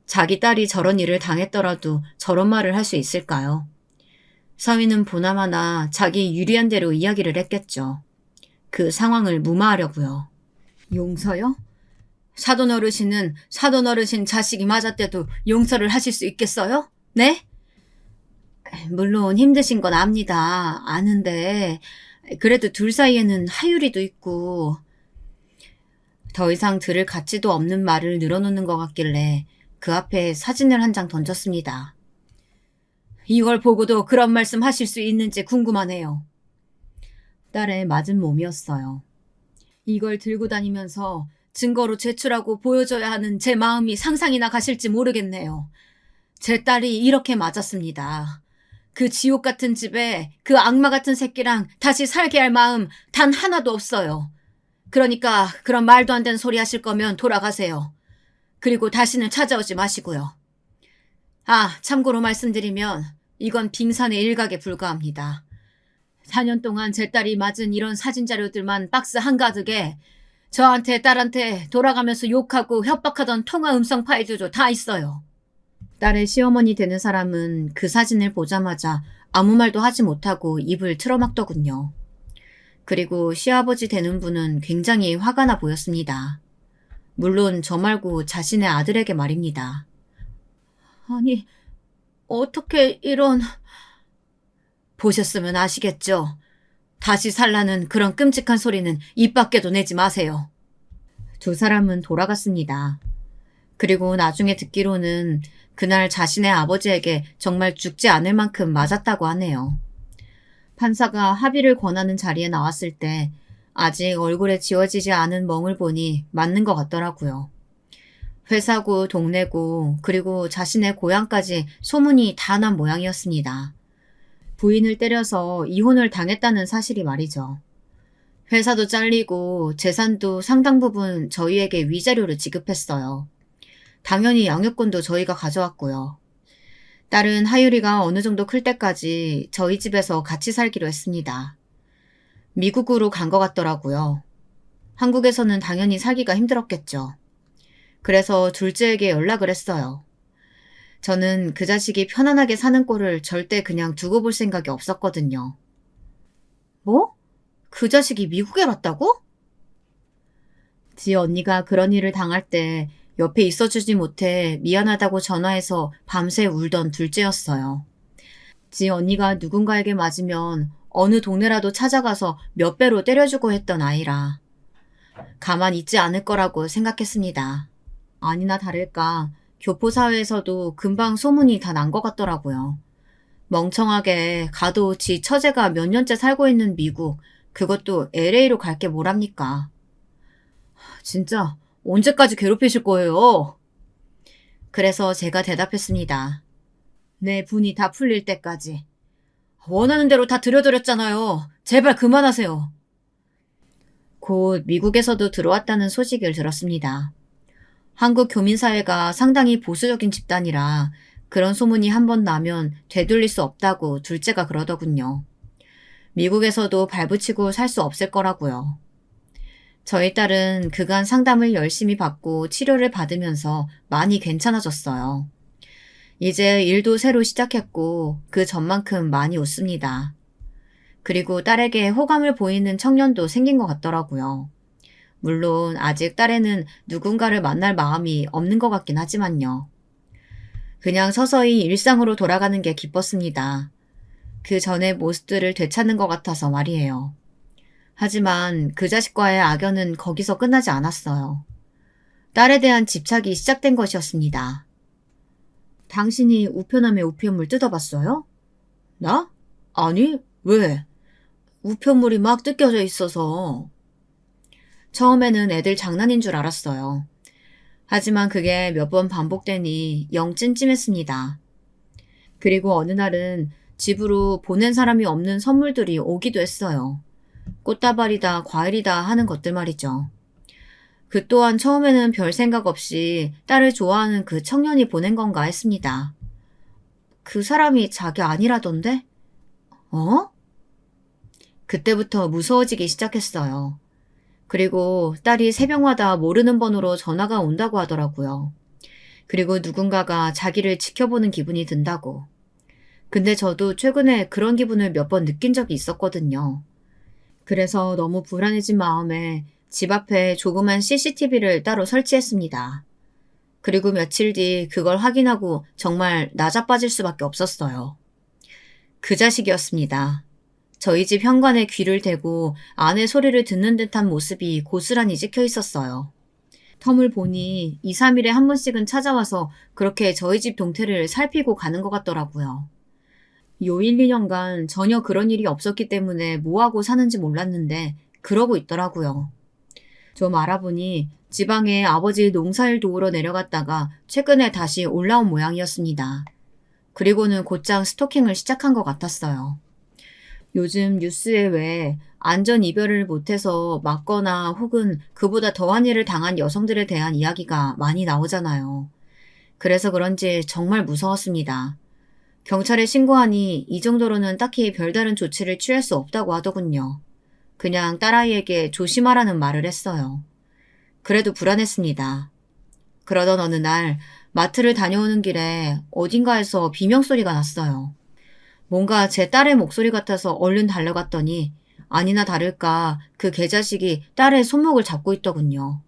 자기 딸이 저런 일을 당했더라도 저런 말을 할 수 있을까요? 서희는 보나마나 자기 유리한 대로 이야기를 했겠죠. 그 상황을 무마하려고요. 용서요? 사돈 어르신은 사돈 어르신 자식이 맞았대도 용서를 하실 수 있겠어요? 네? 물론 힘드신 건 압니다. 아는데 그래도 둘 사이에는 하율이도 있고 더 이상 들을 가치도 없는 말을 늘어놓는 것 같길래 그 앞에 사진을 한 장 던졌습니다. 이걸 보고도 그런 말씀 하실 수 있는지 궁금하네요. 딸의 맞은 몸이었어요. 이걸 들고 다니면서 증거로 제출하고 보여줘야 하는 제 마음이 상상이나 가실지 모르겠네요. 제 딸이 이렇게 맞았습니다. 그 지옥 같은 집에 그 악마 같은 새끼랑 다시 살게 할 마음 단 하나도 없어요. 그러니까 그런 말도 안 되는 소리 하실 거면 돌아가세요. 그리고 다시는 찾아오지 마시고요. 아, 참고로 말씀드리면 이건 빙산의 일각에 불과합니다. 4년 동안 제 딸이 맞은 이런 사진 자료들만 박스 한가득에 저한테 딸한테 돌아가면서 욕하고 협박하던 통화 음성 파일들도 다 있어요. 딸의 시어머니 되는 사람은 그 사진을 보자마자 아무 말도 하지 못하고 입을 틀어막더군요. 그리고 시아버지 되는 분은 굉장히 화가 나 보였습니다. 물론 저 말고 자신의 아들에게 말입니다. 아니, 어떻게 이런... 보셨으면 아시겠죠? 다시 살라는 그런 끔찍한 소리는 입 밖에도 내지 마세요. 두 사람은 돌아갔습니다. 그리고 나중에 듣기로는 그날 자신의 아버지에게 정말 죽지 않을 만큼 맞았다고 하네요. 판사가 합의를 권하는 자리에 나왔을 때 아직 얼굴에 지워지지 않은 멍을 보니 맞는 것 같더라고요. 회사고 동네고 그리고 자신의 고향까지 소문이 다 난 모양이었습니다. 부인을 때려서 이혼을 당했다는 사실이 말이죠. 회사도 잘리고 재산도 상당 부분 저희에게 위자료를 지급했어요. 당연히 양육권도 저희가 가져왔고요. 딸은 하율이가 어느 정도 클 때까지 저희 집에서 같이 살기로 했습니다. 미국으로 간 것 같더라고요. 한국에서는 당연히 살기가 힘들었겠죠. 그래서 둘째에게 연락을 했어요. 저는 그 자식이 편안하게 사는 꼴을 절대 그냥 두고 볼 생각이 없었거든요. 뭐? 그 자식이 미국에 갔다고? 지 언니가 그런 일을 당할 때 옆에 있어주지 못해 미안하다고 전화해서 밤새 울던 둘째였어요. 지 언니가 누군가에게 맞으면 어느 동네라도 찾아가서 몇 배로 때려주고 했던 아이라 가만 있지 않을 거라고 생각했습니다. 아니나 다를까 교포사회에서도 금방 소문이 다 난 것 같더라고요. 멍청하게 가도 지 처제가 몇 년째 살고 있는 미국, 그것도 LA로 갈 게 뭐랍니까. 진짜 언제까지 괴롭히실 거예요? 그래서 제가 대답했습니다. 내 분이 다 풀릴 때까지. 원하는 대로 다 들여드렸잖아요. 제발 그만하세요. 곧 미국에서도 들어왔다는 소식을 들었습니다. 한국 교민사회가 상당히 보수적인 집단이라 그런 소문이 한 번 나면 되돌릴 수 없다고 둘째가 그러더군요. 미국에서도 발붙이고 살 수 없을 거라고요. 저희 딸은 그간 상담을 열심히 받고 치료를 받으면서 많이 괜찮아졌어요. 이제 일도 새로 시작했고 그 전만큼 많이 웃습니다. 그리고 딸에게 호감을 보이는 청년도 생긴 것 같더라고요. 물론 아직 딸에는 누군가를 만날 마음이 없는 것 같긴 하지만요. 그냥 서서히 일상으로 돌아가는 게 기뻤습니다. 그 전의 모습들을 되찾는 것 같아서 말이에요. 하지만 그 자식과의 악연은 거기서 끝나지 않았어요. 딸에 대한 집착이 시작된 것이었습니다. 당신이 우편함에 우편물 뜯어봤어요? 나? 아니, 왜? 우편물이 막 뜯겨져 있어서. 처음에는 애들 장난인 줄 알았어요. 하지만 그게 몇 번 반복되니 영 찜찜했습니다. 그리고 어느 날은 집으로 보낸 사람이 없는 선물들이 오기도 했어요. 꽃다발이다, 과일이다 하는 것들 말이죠. 그 또한 처음에는 별 생각 없이 딸을 좋아하는 그 청년이 보낸 건가 했습니다. 그 사람이 자기 아니라던데? 어? 그때부터 무서워지기 시작했어요. 그리고 딸이 새벽마다 모르는 번호로 전화가 온다고 하더라고요. 그리고 누군가가 자기를 지켜보는 기분이 든다고. 근데 저도 최근에 그런 기분을 몇 번 느낀 적이 있었거든요. 그래서 너무 불안해진 마음에 집 앞에 조그만 CCTV를 따로 설치했습니다. 그리고 며칠 뒤 그걸 확인하고 정말 나자빠질 수밖에 없었어요. 그 자식이었습니다. 저희 집 현관에 귀를 대고 아내 소리를 듣는 듯한 모습이 고스란히 찍혀 있었어요. 텀을 보니 2, 3일에 한 번씩은 찾아와서 그렇게 저희 집 동태를 살피고 가는 것 같더라고요. 요 1, 2년간 전혀 그런 일이 없었기 때문에 뭐하고 사는지 몰랐는데 그러고 있더라고요. 좀 알아보니 지방에 아버지 농사일 도우러 내려갔다가 최근에 다시 올라온 모양이었습니다. 그리고는 곧장 스토킹을 시작한 것 같았어요. 요즘 뉴스에 왜 안전 이별을 못해서 맞거나 혹은 그보다 더한 일을 당한 여성들에 대한 이야기가 많이 나오잖아요. 그래서 그런지 정말 무서웠습니다. 경찰에 신고하니 이 정도로는 딱히 별다른 조치를 취할 수 없다고 하더군요. 그냥 딸아이에게 조심하라는 말을 했어요. 그래도 불안했습니다. 그러던 어느 날 마트를 다녀오는 길에 어딘가에서 비명소리가 났어요. 뭔가 제 딸의 목소리 같아서 얼른 달려갔더니 아니나 다를까 그 개자식이 딸의 손목을 잡고 있더군요.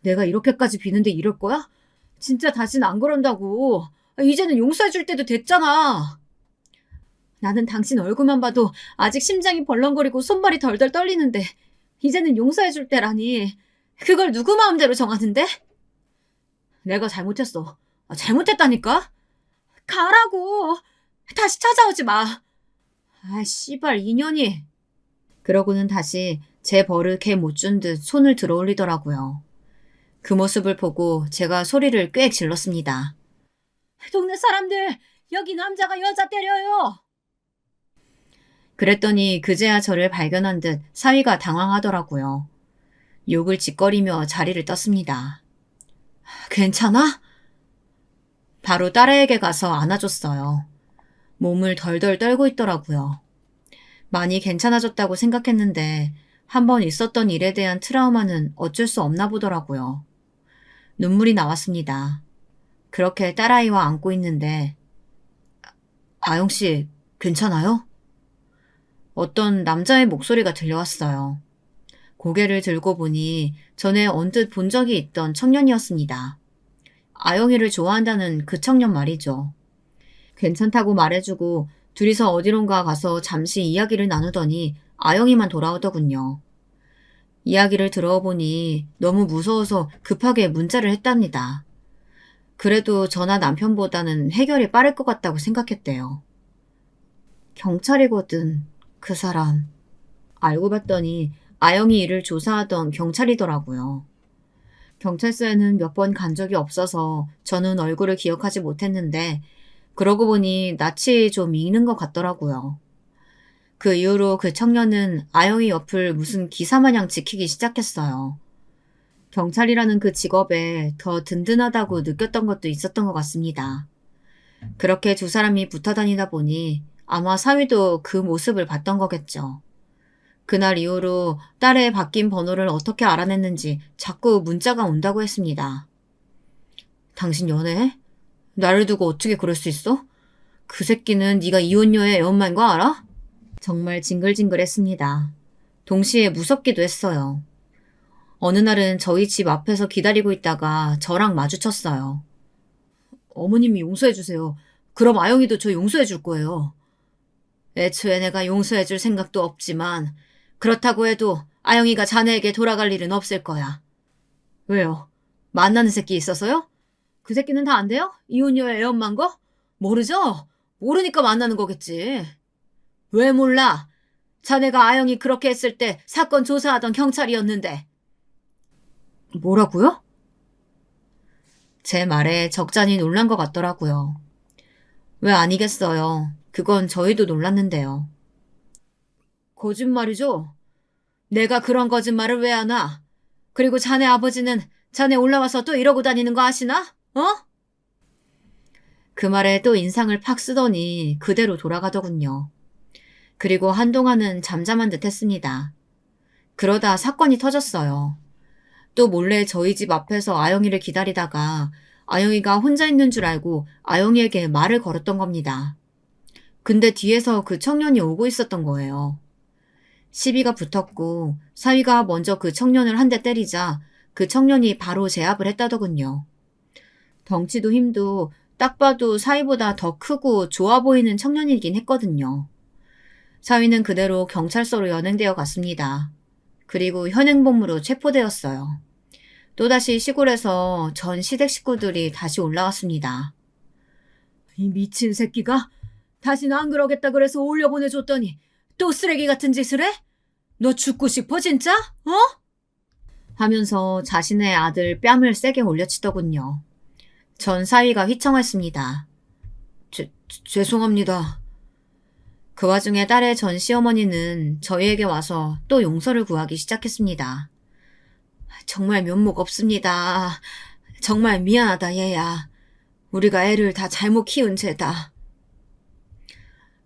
내가 이렇게까지 비는데 이럴 거야? 진짜 다시는 안 그런다고. 이제는 용서해줄 때도 됐잖아. 나는 당신 얼굴만 봐도 아직 심장이 벌렁거리고 손발이 덜덜 떨리는데 이제는 용서해줄 때라니. 그걸 누구 마음대로 정하는데? 내가 잘못했어. 잘못했다니까? 가라고. 다시 찾아오지 마. 아, 씨발, 인연이. 그러고는 다시 제 벌을 개 못 준 듯 손을 들어 올리더라고요. 그 모습을 보고 제가 소리를 꽤 질렀습니다. 동네 사람들, 여기 남자가 여자 때려요. 그랬더니 그제야 저를 발견한 듯 사위가 당황하더라고요. 욕을 짓거리며 자리를 떴습니다. 괜찮아? 바로 딸애에게 가서 안아줬어요. 몸을 덜덜 떨고 있더라고요. 많이 괜찮아졌다고 생각했는데 한번 있었던 일에 대한 트라우마는 어쩔 수 없나 보더라고요. 눈물이 나왔습니다. 그렇게 딸아이와 안고 있는데 아영씨 괜찮아요? 어떤 남자의 목소리가 들려왔어요. 고개를 들고 보니 전에 언뜻 본 적이 있던 청년이었습니다. 아영이를 좋아한다는 그 청년 말이죠. 괜찮다고 말해주고 둘이서 어디론가 가서 잠시 이야기를 나누더니 아영이만 돌아오더군요. 이야기를 들어보니 너무 무서워서 급하게 문자를 했답니다. 그래도 저나 남편보다는 해결이 빠를 것 같다고 생각했대요. 경찰이거든, 그 사람. 알고 봤더니 아영이 일을 조사하던 경찰이더라고요. 경찰서에는 몇 번 간 적이 없어서 저는 얼굴을 기억하지 못했는데 그러고 보니 낯이 좀 익는 것 같더라고요. 그 이후로 그 청년은 아영이 옆을 무슨 기사마냥 지키기 시작했어요. 경찰이라는 그 직업에 더 든든하다고 느꼈던 것도 있었던 것 같습니다. 그렇게 두 사람이 붙어 다니다 보니 아마 사위도 그 모습을 봤던 거겠죠. 그날 이후로 딸의 바뀐 번호를 어떻게 알아냈는지 자꾸 문자가 온다고 했습니다. 당신 연애해? 나를 두고 어떻게 그럴 수 있어? 그 새끼는 네가 이혼녀의 애엄마인 거 알아? 정말 징글징글했습니다. 동시에 무섭기도 했어요. 어느 날은 저희 집 앞에서 기다리고 있다가 저랑 마주쳤어요. 어머님이 용서해주세요. 그럼 아영이도 저 용서해줄 거예요. 애초에 내가 용서해줄 생각도 없지만 그렇다고 해도 아영이가 자네에게 돌아갈 일은 없을 거야. 왜요? 만나는 새끼 있어서요? 그 새끼는 다 안 돼요? 이혼녀의 애 엄마인 거? 모르죠? 모르니까 만나는 거겠지. 왜 몰라? 자네가 아영이 그렇게 했을 때 사건 조사하던 경찰이었는데. 뭐라고요? 제 말에 적잖이 놀란 것 같더라고요. 왜 아니겠어요. 그건 저희도 놀랐는데요. 거짓말이죠? 내가 그런 거짓말을 왜 하나? 그리고 자네 아버지는 자네 올라와서 또 이러고 다니는 거 아시나? 어? 그 말에 또 인상을 팍 쓰더니 그대로 돌아가더군요. 그리고 한동안은 잠잠한 듯 했습니다. 그러다 사건이 터졌어요. 또 몰래 저희 집 앞에서 아영이를 기다리다가 아영이가 혼자 있는 줄 알고 아영이에게 말을 걸었던 겁니다. 근데 뒤에서 그 청년이 오고 있었던 거예요. 시비가 붙었고 사위가 먼저 그 청년을 한 대 때리자 그 청년이 바로 제압을 했다더군요. 덩치도 힘도 딱 봐도 사위보다 더 크고 좋아 보이는 청년이긴 했거든요. 사위는 그대로 경찰서로 연행되어 갔습니다. 그리고 현행범으로 체포되었어요. 또다시 시골에서 전 시댁 식구들이 다시 올라왔습니다. 이 미친 새끼가 다시는 안 그러겠다 그래서 올려보내줬더니 또 쓰레기 같은 짓을 해? 너 죽고 싶어 진짜? 어? 하면서 자신의 아들 뺨을 세게 올려치더군요. 전 사위가 휘청했습니다. 죄송합니다. 그 와중에 딸의 전 시어머니는 저희에게 와서 또 용서를 구하기 시작했습니다. 정말 면목 없습니다. 정말 미안하다 얘야. 우리가 애를 다 잘못 키운 죄다.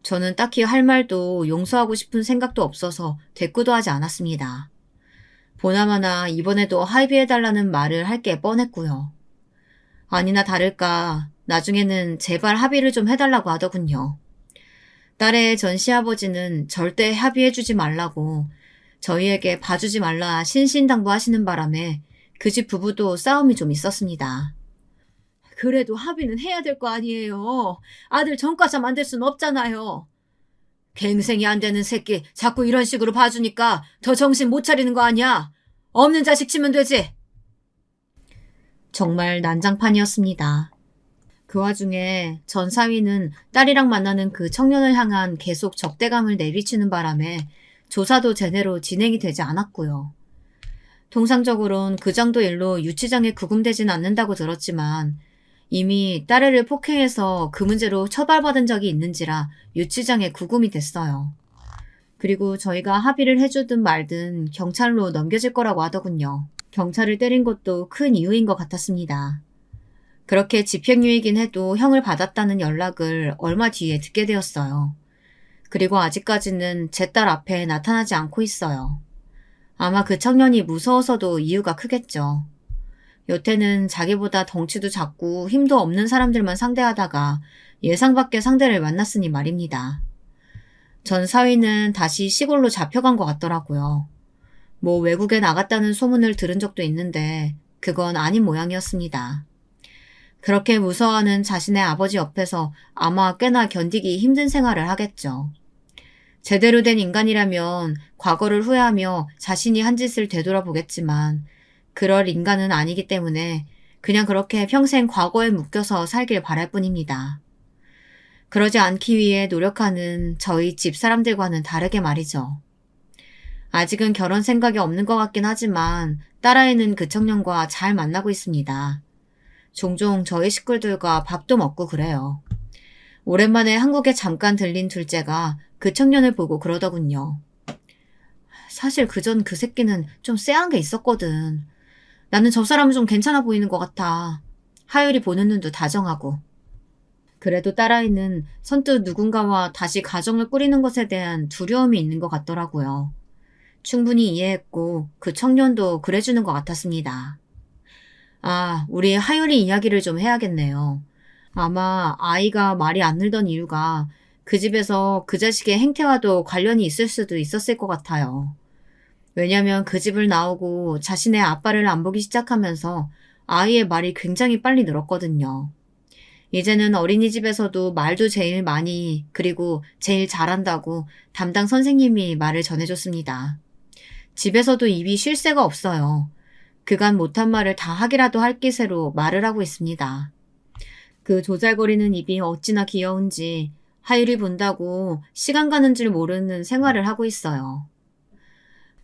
저는 딱히 할 말도 용서하고 싶은 생각도 없어서 대꾸도 하지 않았습니다. 보나마나 이번에도 합의해달라는 말을 할 게 뻔했고요. 아니나 다를까 나중에는 제발 합의를 좀 해달라고 하더군요. 딸의 전 시아버지는 절대 합의해주지 말라고 저희에게 봐주지 말라 신신당부하시는 바람에 그 집 부부도 싸움이 좀 있었습니다. 그래도 합의는 해야 될 거 아니에요. 아들 전과자 만들 순 없잖아요. 갱생이 안 되는 새끼 자꾸 이런 식으로 봐주니까 더 정신 못 차리는 거 아니야. 없는 자식 치면 되지. 정말 난장판이었습니다. 그 와중에 전 사위는 딸이랑 만나는 그 청년을 향한 계속 적대감을 내비치는 바람에 조사도 제대로 진행이 되지 않았고요. 통상적으론 그 정도 일로 유치장에 구금되진 않는다고 들었지만 이미 딸애를 폭행해서 그 문제로 처벌받은 적이 있는지라 유치장에 구금이 됐어요. 그리고 저희가 합의를 해주든 말든 경찰로 넘겨질 거라고 하더군요. 경찰을 때린 것도 큰 이유인 것 같았습니다. 그렇게 집행유예이긴 해도 형을 받았다는 연락을 얼마 뒤에 듣게 되었어요. 그리고 아직까지는 제 딸 앞에 나타나지 않고 있어요. 아마 그 청년이 무서워서도 이유가 크겠죠. 여태는 자기보다 덩치도 작고 힘도 없는 사람들만 상대하다가 예상 밖의 상대를 만났으니 말입니다. 전 사위는 다시 시골로 잡혀간 것 같더라고요. 뭐 외국에 나갔다는 소문을 들은 적도 있는데 그건 아닌 모양이었습니다. 그렇게 무서워하는 자신의 아버지 옆에서 아마 꽤나 견디기 힘든 생활을 하겠죠. 제대로 된 인간이라면 과거를 후회하며 자신이 한 짓을 되돌아보겠지만 그럴 인간은 아니기 때문에 그냥 그렇게 평생 과거에 묶여서 살길 바랄 뿐입니다. 그러지 않기 위해 노력하는 저희 집 사람들과는 다르게 말이죠. 아직은 결혼 생각이 없는 것 같긴 하지만 딸아이는 그 청년과 잘 만나고 있습니다. 종종 저희 식구들과 밥도 먹고 그래요. 오랜만에 한국에 잠깐 들린 둘째가 그 청년을 보고 그러더군요. 사실 그전 그 새끼는 좀 쎄한 게 있었거든. 나는 저 사람은 좀 괜찮아 보이는 것 같아. 하율이 보는 눈도 다정하고. 그래도 딸아이는 선뜻 누군가와 다시 가정을 꾸리는 것에 대한 두려움이 있는 것 같더라고요. 충분히 이해했고 그 청년도 그래주는 것 같았습니다. 아, 우리 하율이 이야기를 좀 해야겠네요. 아마 아이가 말이 안 늘던 이유가 그 집에서 그 자식의 행태와도 관련이 있을 수도 있었을 것 같아요. 왜냐면 그 집을 나오고 자신의 아빠를 안 보기 시작하면서 아이의 말이 굉장히 빨리 늘었거든요. 이제는 어린이집에서도 말도 제일 많이 그리고 제일 잘한다고 담당 선생님이 말을 전해줬습니다. 집에서도 입이 쉴 새가 없어요. 그간 못한 말을 다 하기라도 할 기세로 말을 하고 있습니다. 그 조잘거리는 입이 어찌나 귀여운지 하율이 본다고 시간 가는 줄 모르는 생활을 하고 있어요.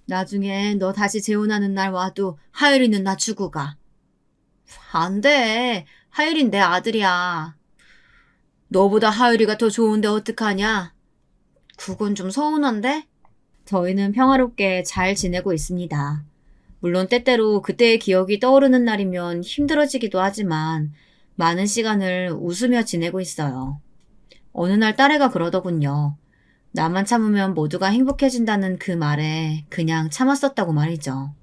나중에 너 다시 재혼하는 날 와도 하율이는 나 주고 가. 안 돼. 하율인 내 아들이야. 너보다 하율이가 더 좋은데 어떡하냐? 그건 좀 서운한데? 저희는 평화롭게 잘 지내고 있습니다. 물론 때때로 그때의 기억이 떠오르는 날이면 힘들어지기도 하지만 많은 시간을 웃으며 지내고 있어요. 어느 날 딸애가 그러더군요. 나만 참으면 모두가 행복해진다는 그 말에 그냥 참았었다고 말이죠.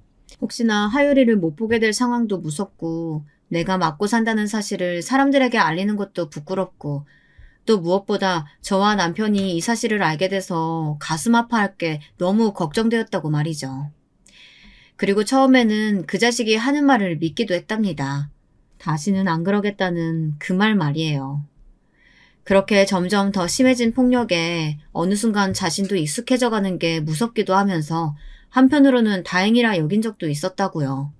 혹시나 하율이를 못 보게 될 상황도 무섭고 내가 맞고 산다는 사실을 사람들에게 알리는 것도 부끄럽고 또 무엇보다 저와 남편이 이 사실을 알게 돼서 가슴 아파할 게 너무 걱정되었다고 말이죠. 그리고 처음에는 그 자식이 하는 말을 믿기도 했답니다. 다시는 안 그러겠다는 그 말이에요. 그렇게 점점 더 심해진 폭력에 어느 순간 자신도 익숙해져 가는 게 무섭기도 하면서 한편으로는 다행이라 여긴 적도 있었다고요.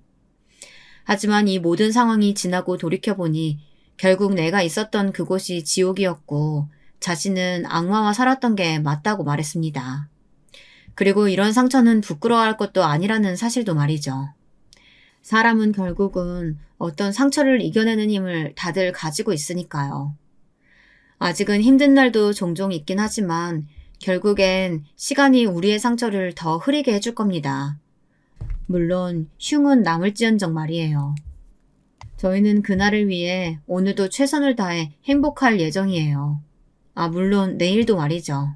하지만 이 모든 상황이 지나고 돌이켜보니 결국 내가 있었던 그곳이 지옥이었고 자신은 악마와 살았던 게 맞다고 말했습니다. 그리고 이런 상처는 부끄러워할 것도 아니라는 사실도 말이죠. 사람은 결국은 어떤 상처를 이겨내는 힘을 다들 가지고 있으니까요. 아직은 힘든 날도 종종 있긴 하지만 결국엔 시간이 우리의 상처를 더 흐리게 해줄 겁니다. 물론 흉은 남을지언정 말이에요. 저희는 그날을 위해 오늘도 최선을 다해 행복할 예정이에요. 물론 내일도 말이죠.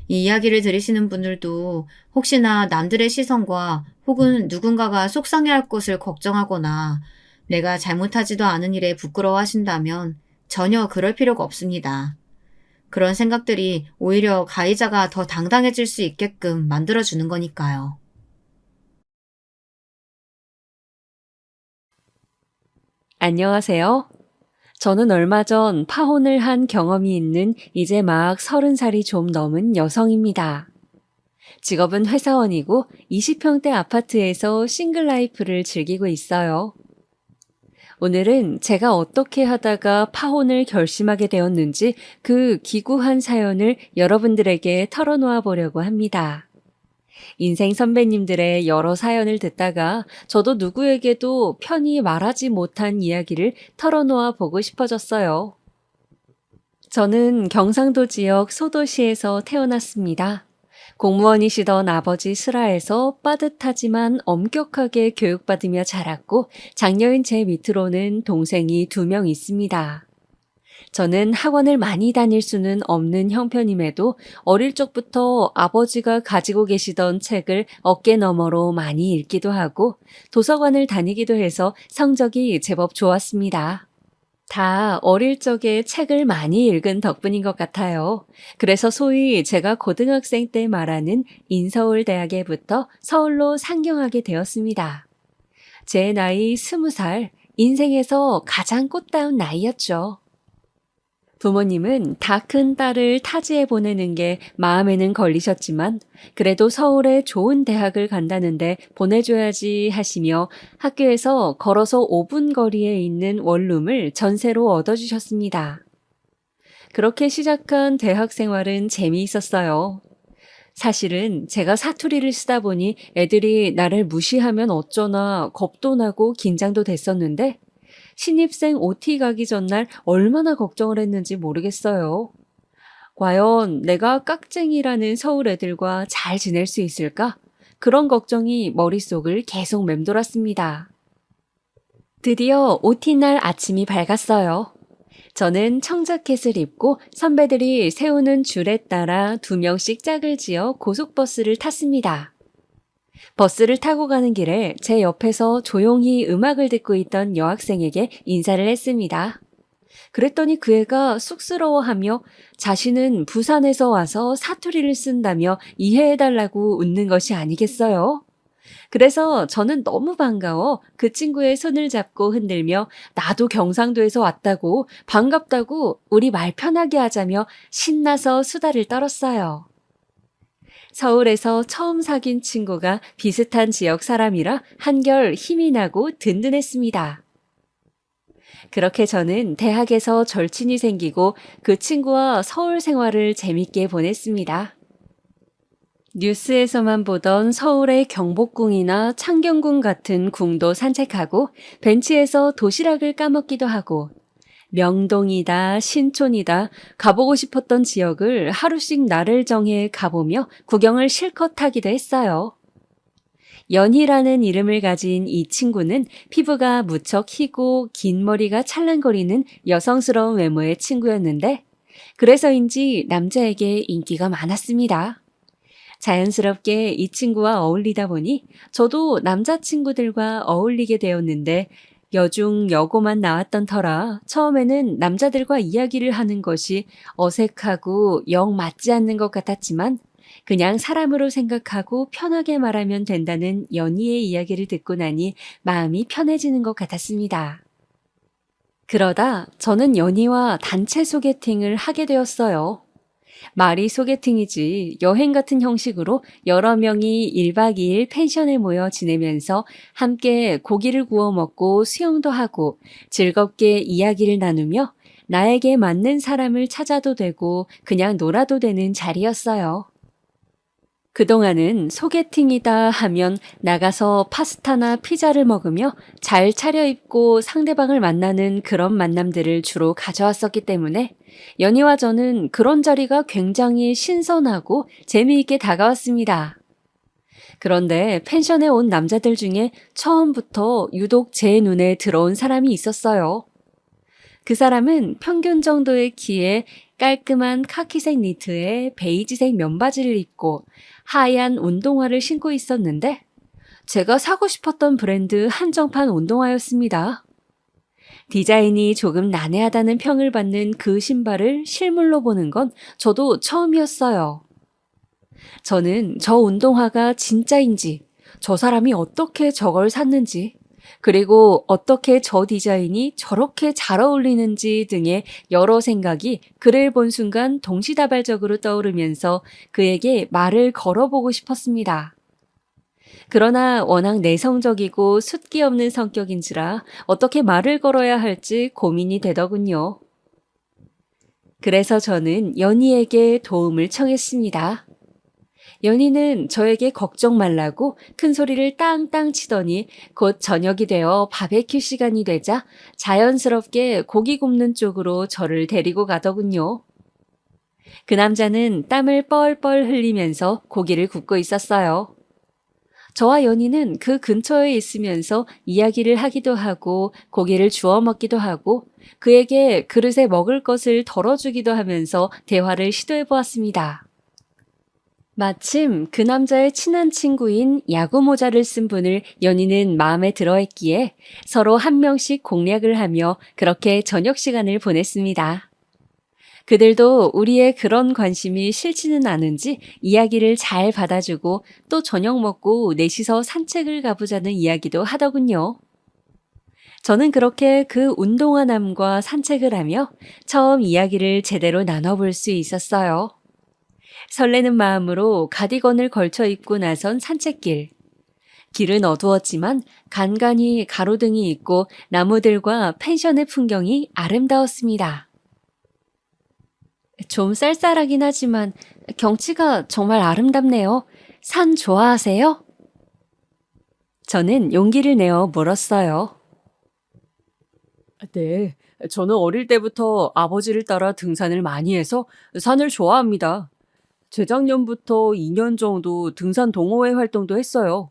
이 이야기를 들으시는 분들도 혹시나 남들의 시선과 혹은 누군가가 속상해할 것을 걱정하거나 내가 잘못하지도 않은 일에 부끄러워하신다면 전혀 그럴 필요가 없습니다. 그런 생각들이 오히려 가해자가 더 당당해질 수 있게끔 만들어주는 거니까요. 안녕하세요. 저는 얼마 전 파혼을 한 경험이 있는 이제 막 30살이 좀 넘은 여성입니다. 직업은 회사원이고 20평대 아파트에서 싱글 라이프를 즐기고 있어요. 오늘은 제가 어떻게 하다가 파혼을 결심하게 되었는지 그 기구한 사연을 여러분들에게 털어놓아 보려고 합니다. 인생 선배님들의 여러 사연을 듣다가 저도 누구에게도 편히 말하지 못한 이야기를 털어놓아 보고 싶어졌어요. 저는 경상도 지역 소도시에서 태어났습니다. 공무원이시던 아버지 슬하에서 빠듯하지만 엄격하게 교육받으며 자랐고 장녀인 제 밑으로는 동생이 2명 있습니다. 저는 학원을 많이 다닐 수는 없는 형편임에도 어릴 적부터 아버지가 가지고 계시던 책을 어깨너머로 많이 읽기도 하고 도서관을 다니기도 해서 성적이 제법 좋았습니다. 다 어릴 적에 책을 많이 읽은 덕분인 것 같아요. 그래서 소위 제가 고등학생 때 말하는 인서울대학에 붙어 서울로 상경하게 되었습니다. 제 나이 20살, 인생에서 가장 꽃다운 나이였죠. 부모님은 다 큰 딸을 타지에 보내는 게 마음에는 걸리셨지만 그래도 서울에 좋은 대학을 간다는데 보내줘야지 하시며 학교에서 걸어서 5분 거리에 있는 원룸을 전세로 얻어주셨습니다. 그렇게 시작한 대학 생활은 재미있었어요. 사실은 제가 사투리를 쓰다 보니 애들이 나를 무시하면 어쩌나 겁도 나고 긴장도 됐었는데 신입생 OT 가기 전날 얼마나 걱정을 했는지 모르겠어요. 과연 내가 깍쟁이라는 서울 애들과 잘 지낼 수 있을까? 그런 걱정이 머릿속을 계속 맴돌았습니다. 드디어 OT 날 아침이 밝았어요. 저는 청자켓을 입고 선배들이 세우는 줄에 따라 2명씩 짝을 지어 고속버스를 탔습니다. 버스를 타고 가는 길에 제 옆에서 조용히 음악을 듣고 있던 여학생에게 인사를 했습니다. 그랬더니 그 애가 쑥스러워하며 자신은 부산에서 와서 사투리를 쓴다며 이해해달라고 웃는 것이 아니겠어요? 그래서 저는 너무 반가워 그 친구의 손을 잡고 흔들며 나도 경상도에서 왔다고 반갑다고 우리 말 편하게 하자며 신나서 수다를 떨었어요. 서울에서 처음 사귄 친구가 비슷한 지역 사람이라 한결 힘이 나고 든든했습니다. 그렇게 저는 대학에서 절친이 생기고 그 친구와 서울 생활을 재밌게 보냈습니다. 뉴스에서만 보던 서울의 경복궁이나 창경궁 같은 궁도 산책하고 벤치에서 도시락을 까먹기도 하고 명동이다, 신촌이다, 가보고 싶었던 지역을 하루씩 날을 정해 가보며 구경을 실컷 하기도 했어요. 연희라는 이름을 가진 이 친구는 피부가 무척 희고 긴 머리가 찰랑거리는 여성스러운 외모의 친구였는데 그래서인지 남자에게 인기가 많았습니다. 자연스럽게 이 친구와 어울리다 보니 저도 남자친구들과 어울리게 되었는데 여중 여고만 나왔던 터라 처음에는 남자들과 이야기를 하는 것이 어색하고 영 맞지 않는 것 같았지만 그냥 사람으로 생각하고 편하게 말하면 된다는 연희의 이야기를 듣고 나니 마음이 편해지는 것 같았습니다. 그러다 저는 연희와 단체 소개팅을 하게 되었어요. 말이 소개팅이지 여행 같은 형식으로 여러 명이 1박 2일 펜션에 모여 지내면서 함께 고기를 구워 먹고 수영도 하고 즐겁게 이야기를 나누며 나에게 맞는 사람을 찾아도 되고 그냥 놀아도 되는 자리였어요. 그동안은 소개팅이다 하면 나가서 파스타나 피자를 먹으며 잘 차려입고 상대방을 만나는 그런 만남들을 주로 가져왔었기 때문에 연희와 저는 그런 자리가 굉장히 신선하고 재미있게 다가왔습니다. 그런데 펜션에 온 남자들 중에 처음부터 유독 제 눈에 들어온 사람이 있었어요. 그 사람은 평균 정도의 키에 깔끔한 카키색 니트에 베이지색 면바지를 입고 하얀 운동화를 신고 있었는데 제가 사고 싶었던 브랜드 한정판 운동화였습니다. 디자인이 조금 난해하다는 평을 받는 그 신발을 실물로 보는 건 저도 처음이었어요. 저는 저 운동화가 진짜인지, 저 사람이 어떻게 저걸 샀는지, 그리고 어떻게 저 디자인이 저렇게 잘 어울리는지 등의 여러 생각이 그를 본 순간 동시다발적으로 떠오르면서 그에게 말을 걸어보고 싶었습니다. 그러나 워낙 내성적이고 숫기 없는 성격인지라 어떻게 말을 걸어야 할지 고민이 되더군요. 그래서 저는 연희에게 도움을 청했습니다. 연희는 저에게 걱정 말라고 큰 소리를 땅땅 치더니 곧 저녁이 되어 바베큐 시간이 되자 자연스럽게 고기 굽는 쪽으로 저를 데리고 가더군요. 그 남자는 땀을 뻘뻘 흘리면서 고기를 굽고 있었어요. 저와 연희는 그 근처에 있으면서 이야기를 하기도 하고 고기를 주워 먹기도 하고 그에게 그릇에 먹을 것을 덜어주기도 하면서 대화를 시도해 보았습니다. 마침 그 남자의 친한 친구인 야구 모자를 쓴 분을 연희는 마음에 들어했기에 서로 한 명씩 공략을 하며 그렇게 저녁 시간을 보냈습니다. 그들도 우리의 그런 관심이 싫지는 않은지 이야기를 잘 받아주고 또 저녁 먹고 넷이서 산책을 가보자는 이야기도 하더군요. 저는 그렇게 그 운동화남과 산책을 하며 처음 이야기를 제대로 나눠볼 수 있었어요. 설레는 마음으로 가디건을 걸쳐 입고 나선 산책길. 길은 어두웠지만 간간히 가로등이 있고 나무들과 펜션의 풍경이 아름다웠습니다. 좀 쌀쌀하긴 하지만 경치가 정말 아름답네요. 산 좋아하세요? 저는 용기를 내어 물었어요. 네, 저는 어릴 때부터 아버지를 따라 등산을 많이 해서 산을 좋아합니다. 재작년부터 2년 정도 등산 동호회 활동도 했어요.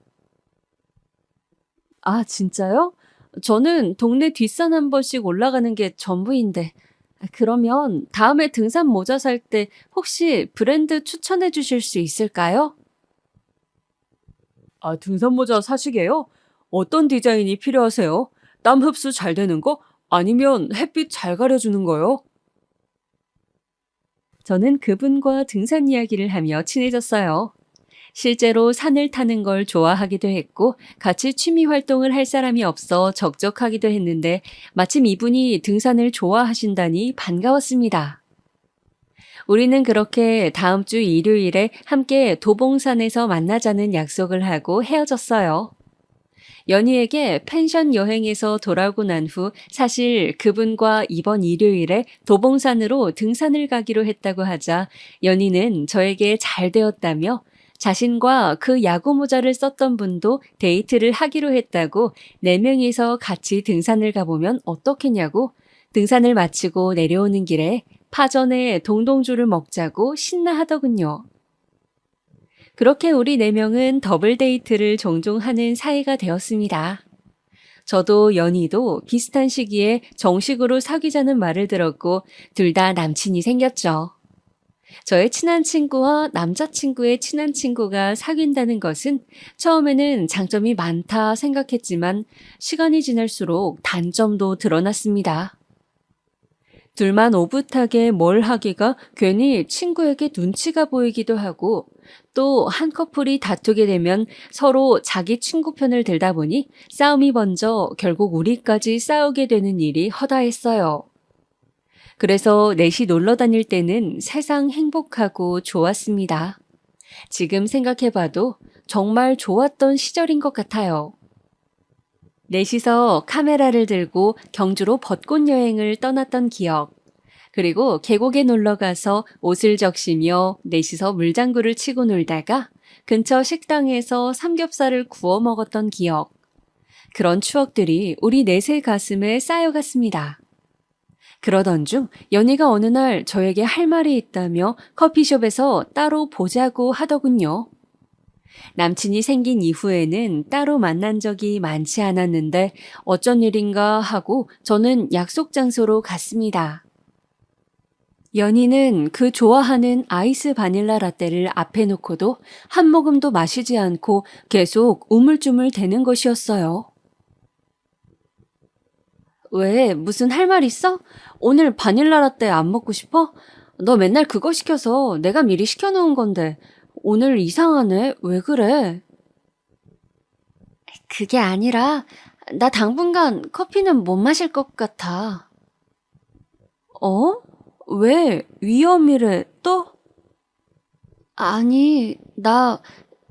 아, 진짜요? 저는 동네 뒷산 한 번씩 올라가는 게 전부인데. 그러면 다음에 등산 모자 살 때 혹시 브랜드 추천해 주실 수 있을까요? 아, 등산 모자 사시게요? 어떤 디자인이 필요하세요? 땀 흡수 잘 되는 거? 아니면 햇빛 잘 가려주는 거요? 저는 그분과 등산 이야기를 하며 친해졌어요. 실제로 산을 타는 걸 좋아하기도 했고 같이 취미 활동을 할 사람이 없어 적적하기도 했는데 마침 이분이 등산을 좋아하신다니 반가웠습니다. 우리는 그렇게 다음 주 일요일에 함께 도봉산에서 만나자는 약속을 하고 헤어졌어요. 연희에게 펜션 여행에서 돌아오고 난 후 사실 그분과 이번 일요일에 도봉산으로 등산을 가기로 했다고 하자 연희는 저에게 잘 되었다며 자신과 그 야구 모자를 썼던 분도 데이트를 하기로 했다고 4명이서 같이 등산을 가보면 어떻겠냐고 등산을 마치고 내려오는 길에 파전에 동동주를 먹자고 신나 하더군요. 그렇게 우리 4명은 더블 데이트를 종종 하는 사이가 되었습니다. 저도 연희도 비슷한 시기에 정식으로 사귀자는 말을 들었고 둘 다 남친이 생겼죠. 저의 친한 친구와 남자친구의 친한 친구가 사귄다는 것은 처음에는 장점이 많다 생각했지만 시간이 지날수록 단점도 드러났습니다. 둘만 오붓하게 뭘 하기가 괜히 친구에게 눈치가 보이기도 하고 또 한 커플이 다투게 되면 서로 자기 친구 편을 들다 보니 싸움이 번져 결국 우리까지 싸우게 되는 일이 허다했어요. 그래서 넷이 놀러 다닐 때는 세상 행복하고 좋았습니다. 지금 생각해봐도 정말 좋았던 시절인 것 같아요. 넷이서 카메라를 들고 경주로 벚꽃 여행을 떠났던 기억, 그리고 계곡에 놀러 가서 옷을 적시며 넷이서 물장구를 치고 놀다가 근처 식당에서 삼겹살을 구워 먹었던 기억, 그런 추억들이 우리 넷의 가슴에 쌓여갔습니다. 그러던 중 연희가 어느 날 저에게 할 말이 있다며 커피숍에서 따로 보자고 하더군요. 남친이 생긴 이후에는 따로 만난 적이 많지 않았는데 어쩐 일인가 하고 저는 약속 장소로 갔습니다. 연희는 그 좋아하는 아이스 바닐라 라떼를 앞에 놓고도 한 모금도 마시지 않고 계속 우물쭈물 대는 것이었어요. 왜? 무슨 할 말 있어? 오늘 바닐라 라떼 안 먹고 싶어? 너 맨날 그거 시켜서 내가 미리 시켜놓은 건데 오늘 이상하네. 왜 그래? 그게 아니라 나 당분간 커피는 못 마실 것 같아. 어? 왜? 위험이래 또? 아니, 나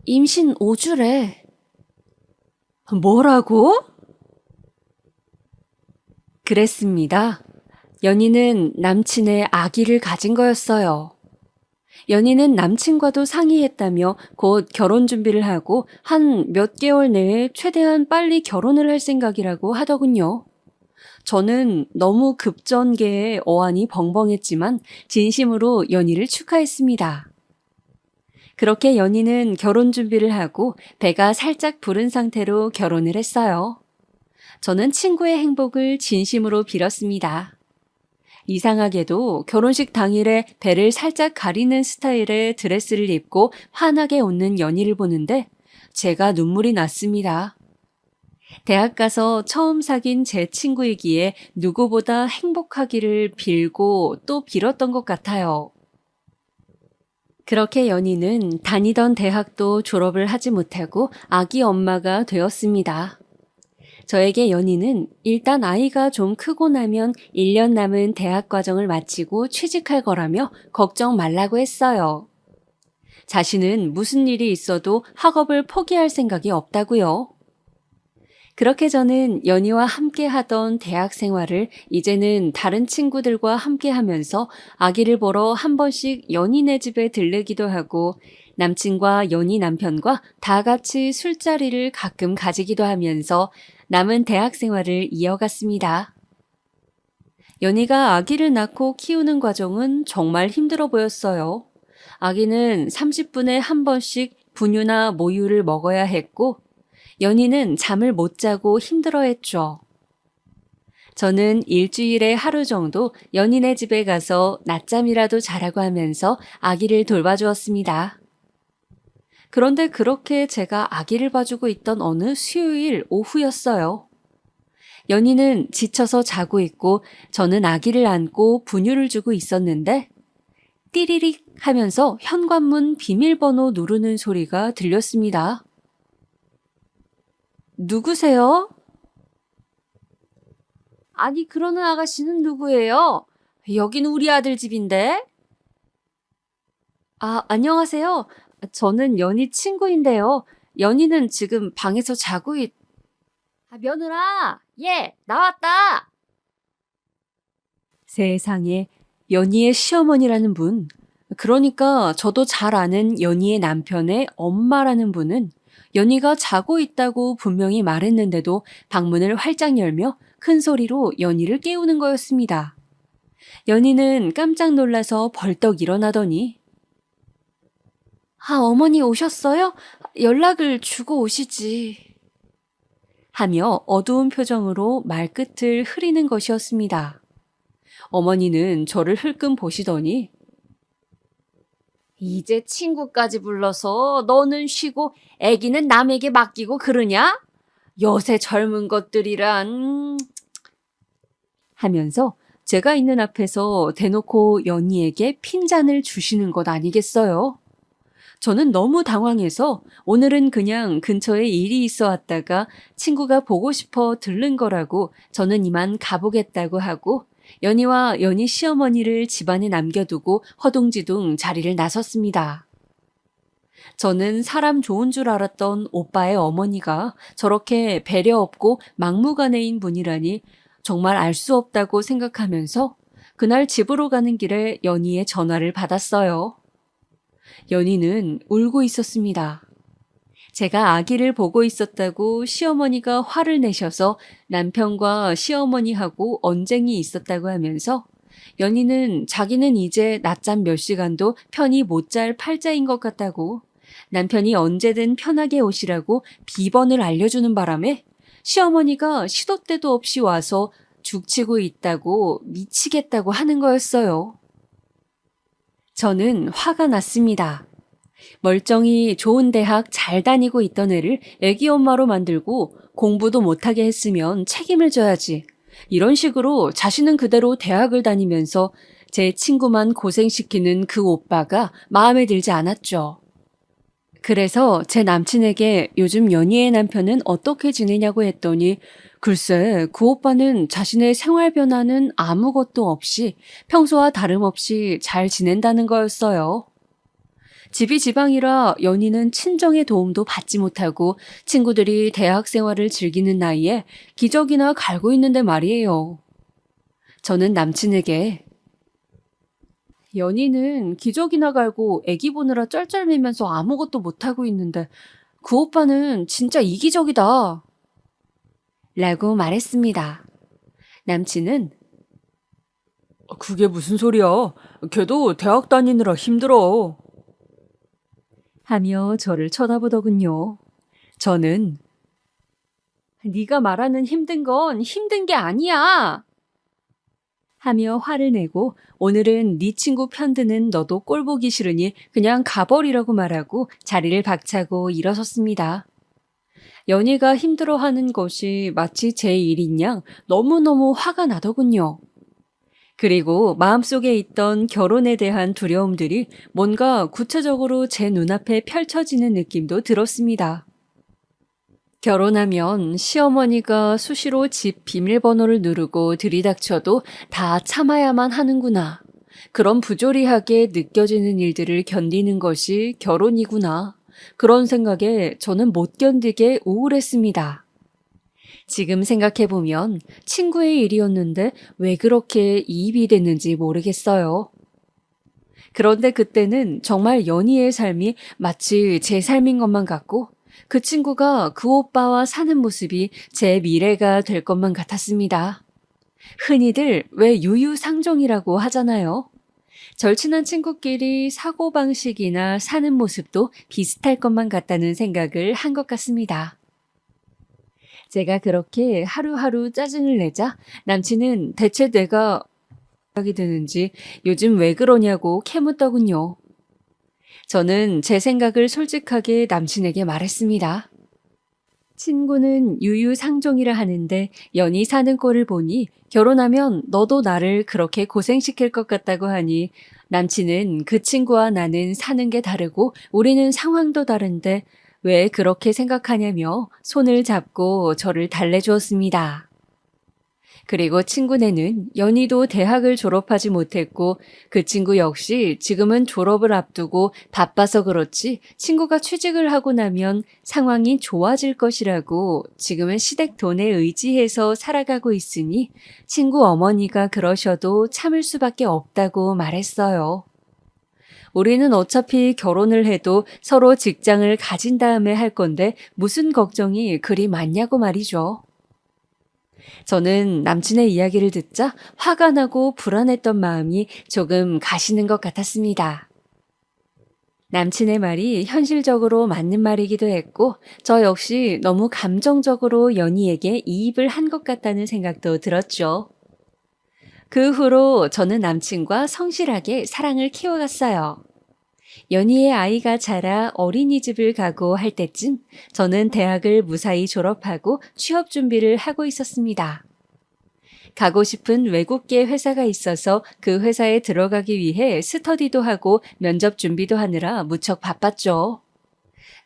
임신 5주래. 뭐라고? 그랬습니다. 연희는 남친의 아기를 가진 거였어요. 연희는 남친과도 상의했다며 곧 결혼 준비를 하고 한 몇 개월 내에 최대한 빨리 결혼을 할 생각이라고 하더군요. 저는 너무 급전개에 어안이 벙벙했지만 진심으로 연희를 축하했습니다. 그렇게 연희는 결혼 준비를 하고 배가 살짝 부른 상태로 결혼을 했어요. 저는 친구의 행복을 진심으로 빌었습니다. 이상하게도 결혼식 당일에 배를 살짝 가리는 스타일의 드레스를 입고 환하게 웃는 연희를 보는데 제가 눈물이 났습니다. 대학 가서 처음 사귄 제 친구이기에 누구보다 행복하기를 빌고 또 빌었던 것 같아요. 그렇게 연희는 다니던 대학도 졸업을 하지 못하고 아기 엄마가 되었습니다. 저에게 연희는 일단 아이가 좀 크고 나면 1년 남은 대학 과정을 마치고 취직할 거라며 걱정 말라고 했어요. 자신은 무슨 일이 있어도 학업을 포기할 생각이 없다고요. 그렇게 저는 연희와 함께 하던 대학 생활을 이제는 다른 친구들과 함께 하면서 아기를 보러 한 번씩 연희네 집에 들르기도 하고 남친과 연희 남편과 다 같이 술자리를 가끔 가지기도 하면서 남은 대학 생활을 이어갔습니다. 연희가 아기를 낳고 키우는 과정은 정말 힘들어 보였어요. 아기는 30분에 한 번씩 분유나 모유를 먹어야 했고 연희는 잠을 못 자고 힘들어했죠. 저는 일주일에 하루 정도 연희네 집에 가서 낮잠이라도 자라고 하면서 아기를 돌봐주었습니다. 그런데 그렇게 제가 아기를 봐주고 있던 어느 수요일 오후였어요. 연희는 지쳐서 자고 있고 저는 아기를 안고 분유를 주고 있었는데 띠리릭 하면서 현관문 비밀번호 누르는 소리가 들렸습니다. 누구세요? 아니, 그러는 아가씨는 누구예요? 여긴 우리 아들 집인데? 안녕하세요. 저는 연희 친구인데요. 연희는 지금 방에서 자고 며느라, 얘, 나왔다! 세상에, 연희의 시어머니라는 분, 그러니까 저도 잘 아는 연희의 남편의 엄마라는 분은 연희가 자고 있다고 분명히 말했는데도 방문을 활짝 열며 큰 소리로 연희를 깨우는 거였습니다. 연희는 깜짝 놀라서 벌떡 일어나더니 어머니 오셨어요? 연락을 주고 오시지. 하며 어두운 표정으로 말끝을 흐리는 것이었습니다. 어머니는 저를 흘끔 보시더니 이제 친구까지 불러서 너는 쉬고 애기는 남에게 맡기고 그러냐? 요새 젊은 것들이란 하면서 제가 있는 앞에서 대놓고 연희에게 핀잔을 주시는 것 아니겠어요? 저는 너무 당황해서 오늘은 그냥 근처에 일이 있어 왔다가 친구가 보고 싶어 들른 거라고 저는 이만 가보겠다고 하고 연희와 연희 시어머니를 집안에 남겨두고 허둥지둥 자리를 나섰습니다. 저는 사람 좋은 줄 알았던 오빠의 어머니가 저렇게 배려 없고 막무가내인 분이라니 정말 알 수 없다고 생각하면서 그날 집으로 가는 길에 연희의 전화를 받았어요. 연희는 울고 있었습니다. 제가 아기를 보고 있었다고 시어머니가 화를 내셔서 남편과 시어머니하고 언쟁이 있었다고 하면서 연희는 자기는 이제 낮잠 몇 시간도 편히 못 잘 팔자인 것 같다고 남편이 언제든 편하게 오시라고 비번을 알려주는 바람에 시어머니가 시도 때도 없이 와서 죽치고 있다고 미치겠다고 하는 거였어요. 저는 화가 났습니다. 멀쩡히 좋은 대학 잘 다니고 있던 애를 애기 엄마로 만들고 공부도 못하게 했으면 책임을 져야지. 이런 식으로 자신은 그대로 대학을 다니면서 제 친구만 고생시키는 그 오빠가 마음에 들지 않았죠. 그래서 제 남친에게 요즘 연희의 남편은 어떻게 지내냐고 했더니 글쎄 그 오빠는 자신의 생활 변화는 아무것도 없이 평소와 다름없이 잘 지낸다는 거였어요. 집이 지방이라 연희는 친정의 도움도 받지 못하고 친구들이 대학 생활을 즐기는 나이에 기저귀나 갈고 있는데 말이에요. 저는 남친에게 연희는 기저귀나 갈고 애기 보느라 쩔쩔매면서 아무것도 못하고 있는데 그 오빠는 진짜 이기적이다. 라고 말했습니다. 남친은 그게 무슨 소리야? 걔도 대학 다니느라 힘들어. 하며 저를 쳐다보더군요. 저는 네가 말하는 힘든 건 힘든 게 아니야. 하며 화를 내고 오늘은 네 친구 편드는 너도 꼴 보기 싫으니 그냥 가버리라고 말하고 자리를 박차고 일어섰습니다. 연희가 힘들어하는 것이 마치 제 일인 양 너무너무 화가 나더군요. 그리고 마음속에 있던 결혼에 대한 두려움들이 뭔가 구체적으로 제 눈앞에 펼쳐지는 느낌도 들었습니다. 결혼하면 시어머니가 수시로 집 비밀번호를 누르고 들이닥쳐도 다 참아야만 하는구나. 그런 부조리하게 느껴지는 일들을 견디는 것이 결혼이구나. 그런 생각에 저는 못 견디게 우울했습니다. 지금 생각해보면 친구의 일이었는데 왜 그렇게 이입이 됐는지 모르겠어요. 그런데 그때는 정말 연희의 삶이 마치 제 삶인 것만 같고 그 친구가 그 오빠와 사는 모습이 제 미래가 될 것만 같았습니다. 흔히들 왜 유유상종이라고 하잖아요. 절친한 친구끼리 사고방식이나 사는 모습도 비슷할 것만 같다는 생각을 한 것 같습니다. 제가 그렇게 하루하루 짜증을 내자 남친은 대체 내가 생각이 드는지 요즘 왜 그러냐고 캐묻더군요. 저는 제 생각을 솔직하게 남친에게 말했습니다. 친구는 유유상종이라 하는데 연희 사는 꼴을 보니 결혼하면 너도 나를 그렇게 고생시킬 것 같다고 하니 남친은 그 친구와 나는 사는 게 다르고 우리는 상황도 다른데 왜 그렇게 생각하냐며 손을 잡고 저를 달래주었습니다. 그리고 친구네는 연희도 대학을 졸업하지 못했고 그 친구 역시 지금은 졸업을 앞두고 바빠서 그렇지 친구가 취직을 하고 나면 상황이 좋아질 것이라고 지금은 시댁 돈에 의지해서 살아가고 있으니 친구 어머니가 그러셔도 참을 수밖에 없다고 말했어요. 우리는 어차피 결혼을 해도 서로 직장을 가진 다음에 할 건데 무슨 걱정이 그리 많냐고 말이죠. 저는 남친의 이야기를 듣자 화가 나고 불안했던 마음이 조금 가시는 것 같았습니다. 남친의 말이 현실적으로 맞는 말이기도 했고 저 역시 너무 감정적으로 연희에게 이입을 한 것 같다는 생각도 들었죠. 그 후로 저는 남친과 성실하게 사랑을 키워갔어요. 연희의 아이가 자라 어린이집을 가고 할 때쯤 저는 대학을 무사히 졸업하고 취업 준비를 하고 있었습니다. 가고 싶은 외국계 회사가 있어서 그 회사에 들어가기 위해 스터디도 하고 면접 준비도 하느라 무척 바빴죠.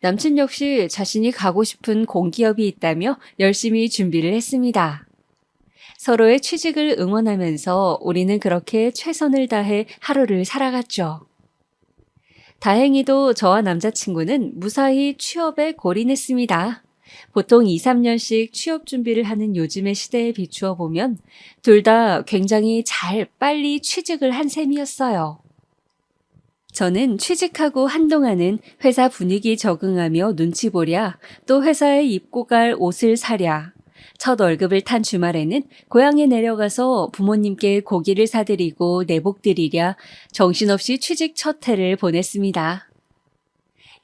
남친 역시 자신이 가고 싶은 공기업이 있다며 열심히 준비를 했습니다. 서로의 취직을 응원하면서 우리는 그렇게 최선을 다해 하루를 살아갔죠. 다행히도 저와 남자친구는 무사히 취업에 골인했습니다. 보통 2, 3년씩 취업 준비를 하는 요즘의 시대에 비추어 보면 둘 다 굉장히 빨리 취직을 한 셈이었어요. 저는 취직하고 한동안은 회사 분위기 적응하며 눈치 보랴, 또 회사에 입고 갈 옷을 사랴, 첫 월급을 탄 주말에는 고향에 내려가서 부모님께 고기를 사드리고 내복 드리랴 정신없이 취직 첫 해를 보냈습니다.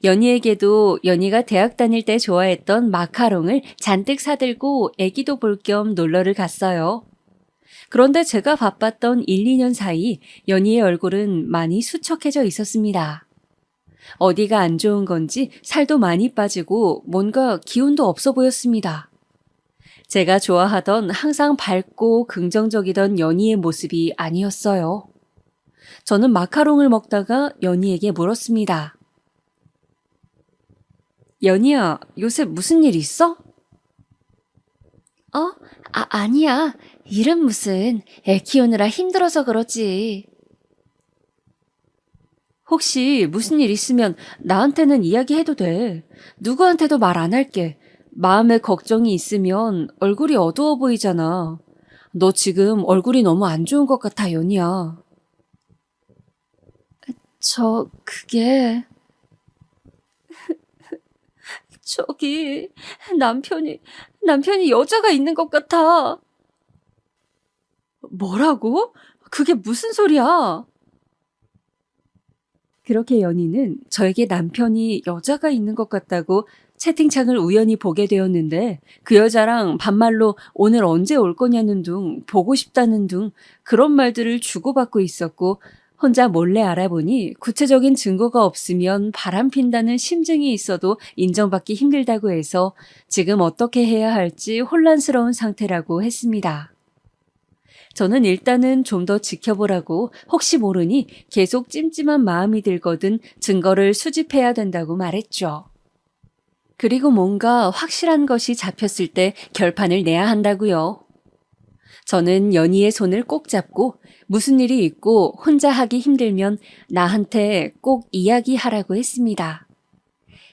연희에게도 연희가 대학 다닐 때 좋아했던 마카롱을 잔뜩 사들고 애기도 볼 겸 놀러를 갔어요. 그런데 제가 바빴던 1, 2년 사이 연희의 얼굴은 많이 수척해져 있었습니다. 어디가 안 좋은 건지 살도 많이 빠지고 뭔가 기운도 없어 보였습니다. 제가 좋아하던 항상 밝고 긍정적이던 연희의 모습이 아니었어요. 저는 마카롱을 먹다가 연희에게 물었습니다. 연희야, 요새 무슨 일 있어? 아니야. 일은 무슨. 애 키우느라 힘들어서 그러지. 혹시 무슨 일 있으면 나한테는 이야기해도 돼. 누구한테도 말 안 할게. 마음에 걱정이 있으면 얼굴이 어두워 보이잖아. 너 지금 얼굴이 너무 안 좋은 것 같아, 연희야. 그게... 저기, 남편이 여자가 있는 것 같아. 뭐라고? 그게 무슨 소리야? 그렇게 연희는 저에게 남편이 여자가 있는 것 같다고 채팅창을 우연히 보게 되었는데 그 여자랑 반말로 오늘 언제 올 거냐는 둥, 보고 싶다는 둥 그런 말들을 주고받고 있었고 혼자 몰래 알아보니 구체적인 증거가 없으면 바람핀다는 심증이 있어도 인정받기 힘들다고 해서 지금 어떻게 해야 할지 혼란스러운 상태라고 했습니다. 저는 일단은 좀 더 지켜보라고 혹시 모르니 계속 찜찜한 마음이 들거든 증거를 수집해야 된다고 말했죠. 그리고 뭔가 확실한 것이 잡혔을 때 결판을 내야 한다고요. 저는 연희의 손을 꼭 잡고 무슨 일이 있고 혼자 하기 힘들면 나한테 꼭 이야기하라고 했습니다.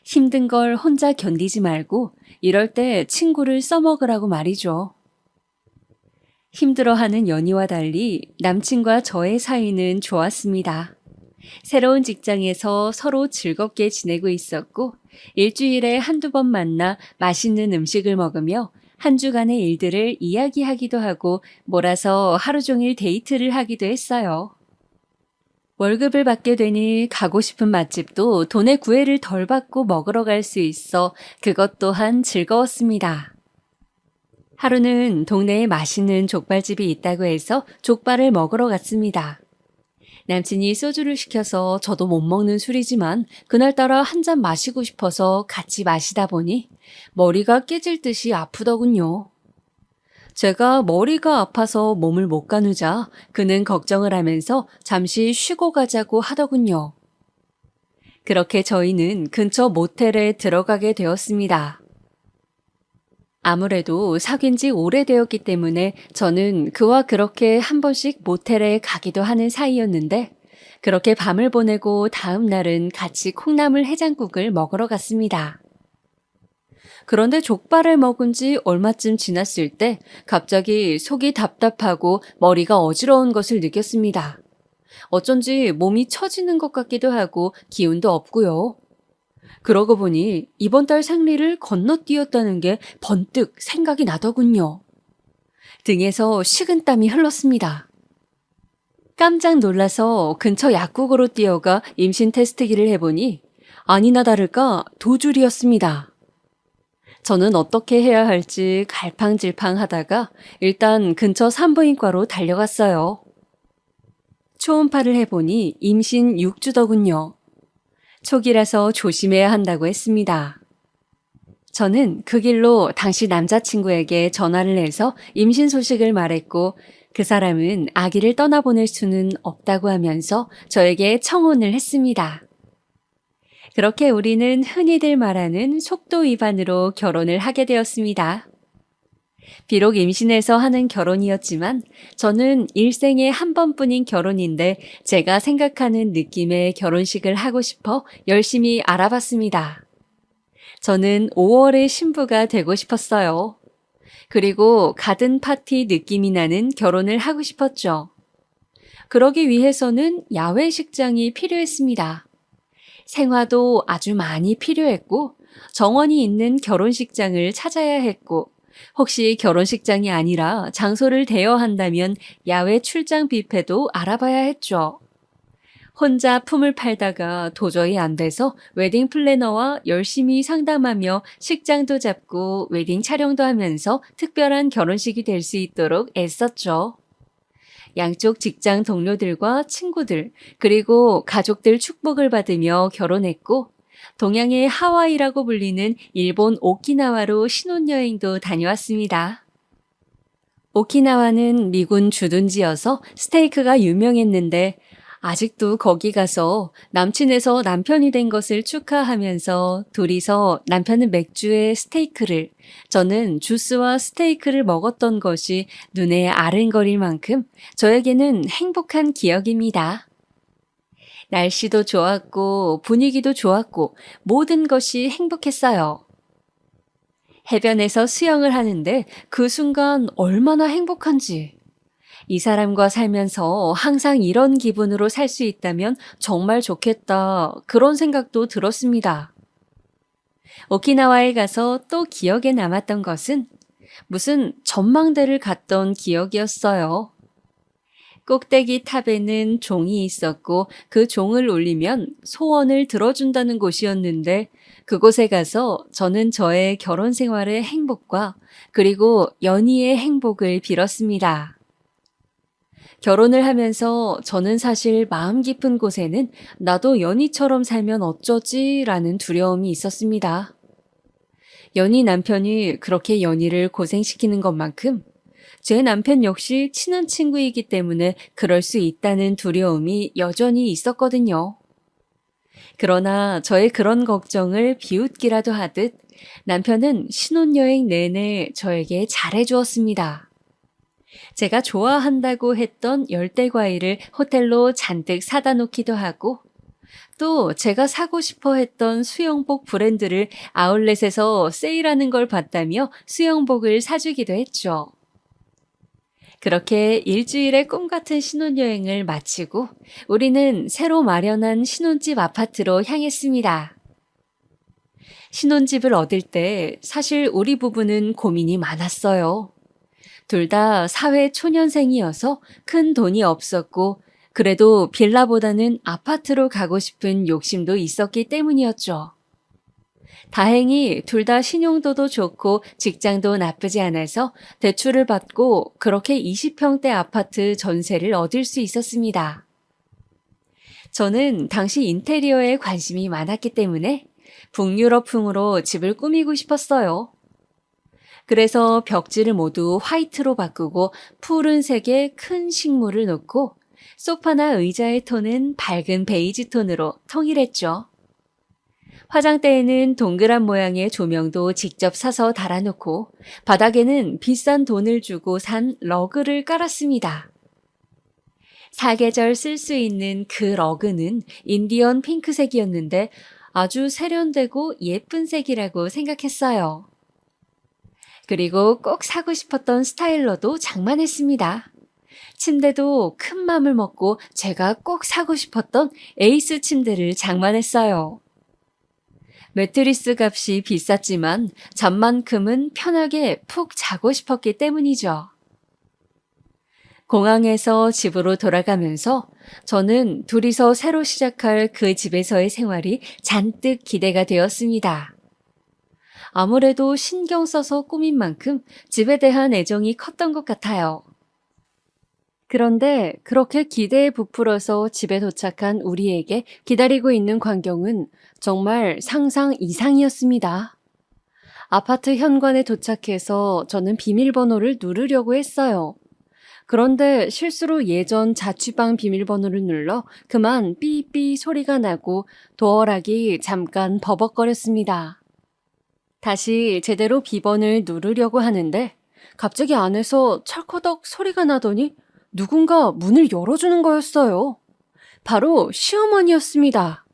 힘든 걸 혼자 견디지 말고 이럴 때 친구를 써먹으라고 말이죠. 힘들어하는 연희와 달리 남친과 저의 사이는 좋았습니다. 새로운 직장에서 서로 즐겁게 지내고 있었고 일주일에 한두 번 만나 맛있는 음식을 먹으며 한 주간의 일들을 이야기하기도 하고 몰아서 하루 종일 데이트를 하기도 했어요. 월급을 받게 되니 가고 싶은 맛집도 돈의 구애를 덜 받고 먹으러 갈 수 있어 그것 또한 즐거웠습니다. 하루는 동네에 맛있는 족발집이 있다고 해서 족발을 먹으러 갔습니다. 남친이 소주를 시켜서 저도 못 먹는 술이지만 그날따라 한 잔 마시고 싶어서 같이 마시다 보니 머리가 깨질 듯이 아프더군요. 제가 머리가 아파서 몸을 못 가누자 그는 걱정을 하면서 잠시 쉬고 가자고 하더군요. 그렇게 저희는 근처 모텔에 들어가게 되었습니다. 아무래도 사귄 지 오래되었기 때문에 저는 그와 그렇게 한 번씩 모텔에 가기도 하는 사이였는데 그렇게 밤을 보내고 다음 날은 같이 콩나물 해장국을 먹으러 갔습니다. 그런데 족발을 먹은 지 얼마쯤 지났을 때 갑자기 속이 답답하고 머리가 어지러운 것을 느꼈습니다. 어쩐지 몸이 처지는 것 같기도 하고 기운도 없고요. 그러고 보니 이번 달 생리를 건너뛰었다는 게 번뜩 생각이 나더군요. 등에서 식은땀이 흘렀습니다. 깜짝 놀라서 근처 약국으로 뛰어가 임신 테스트기를 해보니 아니나 다를까 도줄이었습니다. 저는 어떻게 해야 할지 갈팡질팡 하다가 일단 근처 산부인과로 달려갔어요. 초음파를 해보니 임신 6주더군요. 초기라서 조심해야 한다고 했습니다. 저는 그 길로 당시 남자친구에게 전화를 해서 임신 소식을 말했고 그 사람은 아기를 떠나보낼 수는 없다고 하면서 저에게 청혼을 했습니다. 그렇게 우리는 흔히들 말하는 속도 위반으로 결혼을 하게 되었습니다. 비록 임신해서 하는 결혼이었지만 저는 일생에 한 번뿐인 결혼인데 제가 생각하는 느낌의 결혼식을 하고 싶어 열심히 알아봤습니다. 저는 5월의 신부가 되고 싶었어요. 그리고 가든 파티 느낌이 나는 결혼을 하고 싶었죠. 그러기 위해서는 야외 식장이 필요했습니다. 생화도 아주 많이 필요했고 정원이 있는 결혼식장을 찾아야 했고 혹시 결혼식장이 아니라 장소를 대여한다면 야외 출장 뷔페도 알아봐야 했죠. 혼자 품을 팔다가 도저히 안 돼서 웨딩 플래너와 열심히 상담하며 식장도 잡고 웨딩 촬영도 하면서 특별한 결혼식이 될 수 있도록 애썼죠. 양쪽 직장 동료들과 친구들, 그리고 가족들 축복을 받으며 결혼했고 동양의 하와이라고 불리는 일본 오키나와로 신혼여행도 다녀왔습니다. 오키나와는 미군 주둔지여서 스테이크가 유명했는데 아직도 거기 가서 남친에서 남편이 된 것을 축하하면서 둘이서 남편은 맥주에 스테이크를, 저는 주스와 스테이크를 먹었던 것이 눈에 아른거릴 만큼 저에게는 행복한 기억입니다. 날씨도 좋았고 분위기도 좋았고 모든 것이 행복했어요. 해변에서 수영을 하는데 그 순간 얼마나 행복한지. 이 사람과 살면서 항상 이런 기분으로 살 수 있다면 정말 좋겠다. 그런 생각도 들었습니다. 오키나와에 가서 또 기억에 남았던 것은 무슨 전망대를 갔던 기억이었어요. 꼭대기 탑에는 종이 있었고 그 종을 울리면 소원을 들어준다는 곳이었는데 그곳에 가서 저는 저의 결혼 생활의 행복과 그리고 연희의 행복을 빌었습니다. 결혼을 하면서 저는 사실 마음 깊은 곳에는 나도 연희처럼 살면 어쩌지 라는 두려움이 있었습니다. 연희 남편이 그렇게 연희를 고생시키는 것만큼 제 남편 역시 친한 친구이기 때문에 그럴 수 있다는 두려움이 여전히 있었거든요. 그러나 저의 그런 걱정을 비웃기라도 하듯 남편은 신혼여행 내내 저에게 잘해주었습니다. 제가 좋아한다고 했던 열대과일을 호텔로 잔뜩 사다 놓기도 하고 또 제가 사고 싶어 했던 수영복 브랜드를 아울렛에서 세일하는 걸 봤다며 수영복을 사주기도 했죠. 그렇게 일주일의 꿈 같은 신혼여행을 마치고 우리는 새로 마련한 신혼집 아파트로 향했습니다. 신혼집을 얻을 때 사실 우리 부부는 고민이 많았어요. 둘 다 사회 초년생이어서 큰 돈이 없었고 그래도 빌라보다는 아파트로 가고 싶은 욕심도 있었기 때문이었죠. 다행히 둘 다 신용도도 좋고 직장도 나쁘지 않아서 대출을 받고 그렇게 20평대 아파트 전세를 얻을 수 있었습니다. 저는 당시 인테리어에 관심이 많았기 때문에 북유럽풍으로 집을 꾸미고 싶었어요. 그래서 벽지를 모두 화이트로 바꾸고 푸른색의 큰 식물을 놓고 소파나 의자의 톤은 밝은 베이지 톤으로 통일했죠. 화장대에는 동그란 모양의 조명도 직접 사서 달아놓고 바닥에는 비싼 돈을 주고 산 러그를 깔았습니다. 사계절 쓸 수 있는 그 러그는 인디언 핑크색이었는데 아주 세련되고 예쁜 색이라고 생각했어요. 그리고 꼭 사고 싶었던 스타일러도 장만했습니다. 침대도 큰 맘을 먹고 제가 꼭 사고 싶었던 에이스 침대를 장만했어요. 매트리스 값이 비쌌지만 잠만큼은 편하게 푹 자고 싶었기 때문이죠. 공항에서 집으로 돌아가면서 저는 둘이서 새로 시작할 그 집에서의 생활이 잔뜩 기대가 되었습니다. 아무래도 신경 써서 꾸민 만큼 집에 대한 애정이 컸던 것 같아요. 그런데 그렇게 기대에 부풀어서 집에 도착한 우리에게 기다리고 있는 광경은 정말 상상 이상이었습니다. 아파트 현관에 도착해서 저는 비밀번호를 누르려고 했어요. 그런데 실수로 예전 자취방 비밀번호를 눌러 그만 삐삐 소리가 나고 도어락이 잠깐 버벅거렸습니다. 다시 제대로 비번을 누르려고 하는데 갑자기 안에서 철커덕 소리가 나더니 누군가 문을 열어주는 거였어요. 바로 시어머니였습니다.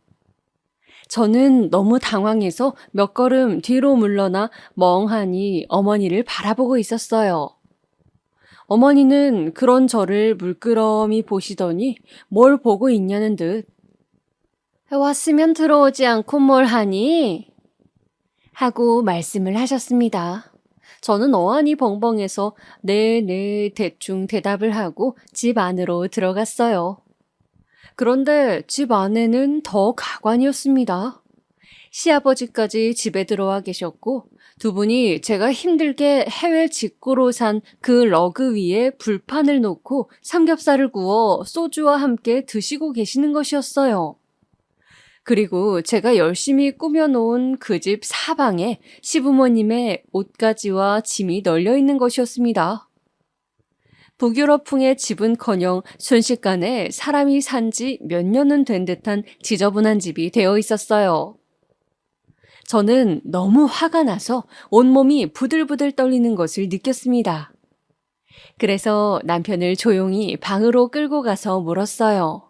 저는 너무 당황해서 몇 걸음 뒤로 물러나 멍하니 어머니를 바라보고 있었어요. 어머니는 그런 저를 물끄러미 보시더니 뭘 보고 있냐는 듯 왔으면 들어오지 않고 뭘 하니? 하고 말씀을 하셨습니다. 저는 어안이 벙벙해서 네 대충 대답을 하고 집 안으로 들어갔어요. 그런데 집 안에는 더 가관이었습니다. 시아버지까지 집에 들어와 계셨고 두 분이 제가 힘들게 해외 직구로 산 그 러그 위에 불판을 놓고 삼겹살을 구워 소주와 함께 드시고 계시는 것이었어요. 그리고 제가 열심히 꾸며놓은 그 집 사방에 시부모님의 옷가지와 짐이 널려 있는 것이었습니다. 북유럽풍의 집은커녕 순식간에 사람이 산 지 몇 년은 된 듯한 지저분한 집이 되어 있었어요. 저는 너무 화가 나서 온몸이 부들부들 떨리는 것을 느꼈습니다. 그래서 남편을 조용히 방으로 끌고 가서 물었어요.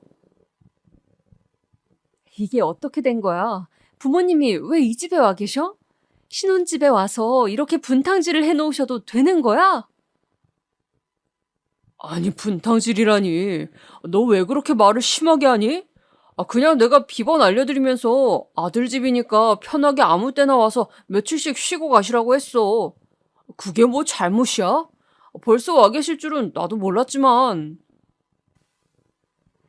이게 어떻게 된 거야? 부모님이 왜 이 집에 와 계셔? 신혼집에 와서 이렇게 분탕질을 해놓으셔도 되는 거야? 아니, 분탕질이라니. 너 왜 그렇게 말을 심하게 하니? 그냥 내가 비번 알려드리면서 아들 집이니까 편하게 아무 때나 와서 며칠씩 쉬고 가시라고 했어. 그게 뭐 잘못이야? 벌써 와 계실 줄은 나도 몰랐지만.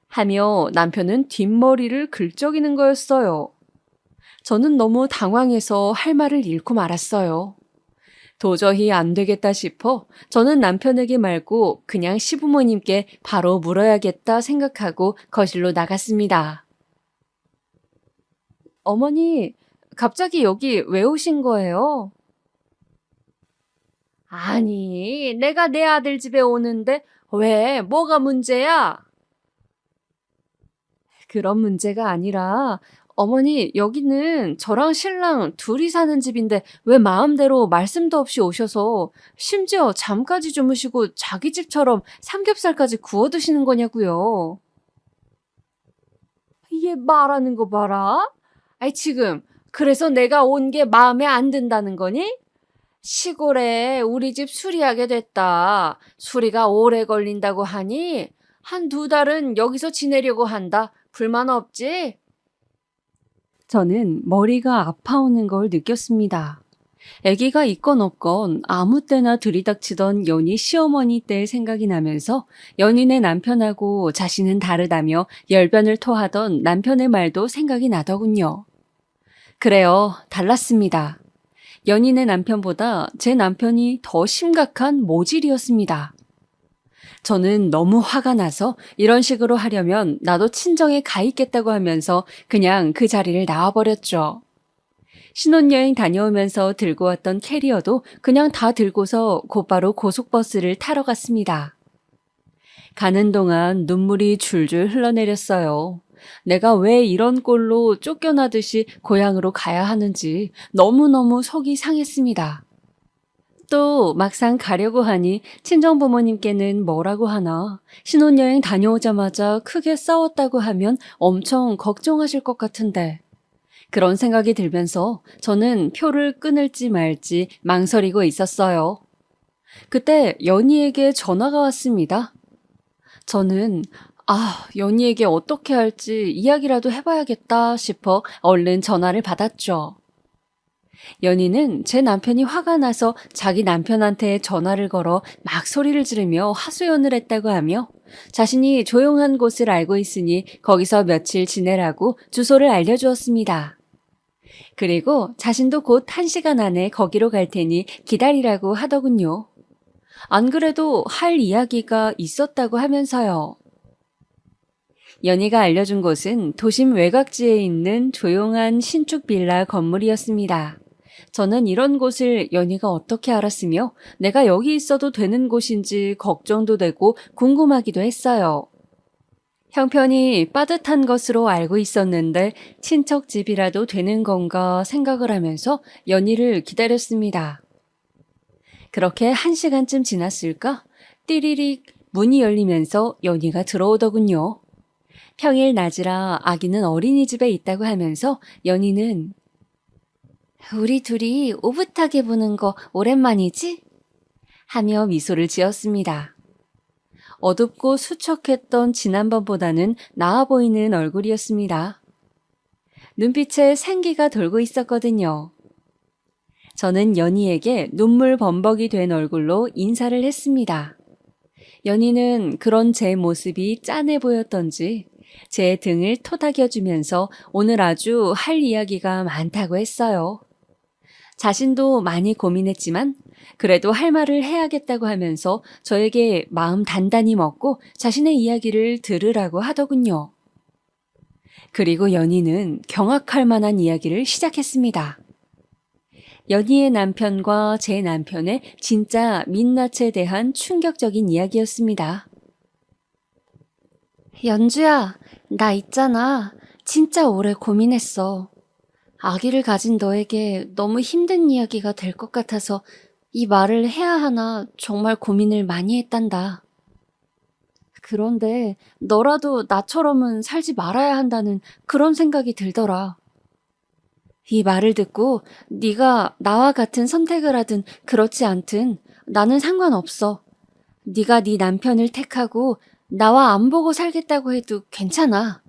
하며 남편은 뒷머리를 긁적이는 거였어요. 저는 너무 당황해서 할 말을 잃고 말았어요. 도저히 안 되겠다 싶어 저는 남편에게 말고 그냥 시부모님께 바로 물어야겠다 생각하고 거실로 나갔습니다. 어머니, 갑자기 여기 왜 오신 거예요? 아니, 내가 내 아들 집에 오는데 왜? 뭐가 문제야? 그런 문제가 아니라 어머니, 여기는 저랑 신랑 둘이 사는 집인데 왜 마음대로 말씀도 없이 오셔서 심지어 잠까지 주무시고 자기 집처럼 삼겹살까지 구워 드시는 거냐고요. 얘 말하는 거 봐라. 아이 지금 그래서 내가 온 게 마음에 안 든다는 거니? 시골에 우리 집 수리하게 됐다. 수리가 오래 걸린다고 하니 한 2달은 여기서 지내려고 한다. 불만 없지? 저는 머리가 아파오는 걸 느꼈습니다. 아기가 있건 없건 아무 때나 들이닥치던 연희 시어머니 때의 생각이 나면서 연인의 남편하고 자신은 다르다며 열변을 토하던 남편의 말도 생각이 나더군요. 그래요, 달랐습니다. 연인의 남편보다 제 남편이 더 심각한 모질이었습니다. 저는 너무 화가 나서 이런 식으로 하려면 나도 친정에 가 있겠다고 하면서 그냥 그 자리를 나와버렸죠. 신혼여행 다녀오면서 들고 왔던 캐리어도 그냥 다 들고서 곧바로 고속버스를 타러 갔습니다. 가는 동안 눈물이 줄줄 흘러내렸어요. 내가 왜 이런 꼴로 쫓겨나듯이 고향으로 가야 하는지 너무너무 속이 상했습니다. 또 막상 가려고 하니 친정부모님께는 뭐라고 하나, 신혼여행 다녀오자마자 크게 싸웠다고 하면 엄청 걱정하실 것 같은데, 그런 생각이 들면서 저는 표를 끊을지 말지 망설이고 있었어요. 그때 연희에게 전화가 왔습니다. 저는 연희에게 어떻게 할지 이야기라도 해봐야겠다 싶어 얼른 전화를 받았죠. 연희는 제 남편이 화가 나서 자기 남편한테 전화를 걸어 막 소리를 지르며 하소연을 했다고 하며 자신이 조용한 곳을 알고 있으니 거기서 며칠 지내라고 주소를 알려주었습니다. 그리고 자신도 곧 1시간 안에 거기로 갈 테니 기다리라고 하더군요. 안 그래도 할 이야기가 있었다고 하면서요. 연희가 알려준 곳은 도심 외곽지에 있는 조용한 신축 빌라 건물이었습니다. 저는 이런 곳을 연희가 어떻게 알았으며 내가 여기 있어도 되는 곳인지 걱정도 되고 궁금하기도 했어요. 형편이 빠듯한 것으로 알고 있었는데 친척 집이라도 되는 건가 생각을 하면서 연희를 기다렸습니다. 그렇게 1시간쯤 지났을까? 띠리릭 문이 열리면서 연희가 들어오더군요. 평일 낮이라 아기는 어린이집에 있다고 하면서 연희는 우리 둘이 오붓하게 보는 거 오랜만이지? 하며 미소를 지었습니다. 어둡고 수척했던 지난번보다는 나아 보이는 얼굴이었습니다. 눈빛에 생기가 돌고 있었거든요. 저는 연희에게 눈물 범벅이 된 얼굴로 인사를 했습니다. 연희는 그런 제 모습이 짠해 보였던지 제 등을 토닥여주면서 오늘 아주 할 이야기가 많다고 했어요. 자신도 많이 고민했지만 그래도 할 말을 해야겠다고 하면서 저에게 마음 단단히 먹고 자신의 이야기를 들으라고 하더군요. 그리고 연희는 경악할 만한 이야기를 시작했습니다. 연희의 남편과 제 남편의 진짜 민낯에 대한 충격적인 이야기였습니다. 연주야, 나 있잖아. 진짜 오래 고민했어. 아기를 가진 너에게 너무 힘든 이야기가 될 것 같아서 이 말을 해야 하나 정말 고민을 많이 했단다. 그런데 너라도 나처럼은 살지 말아야 한다는 그런 생각이 들더라. 이 말을 듣고 네가 나와 같은 선택을 하든 그렇지 않든 나는 상관없어. 네가 네 남편을 택하고 나와 안 보고 살겠다고 해도 괜찮아.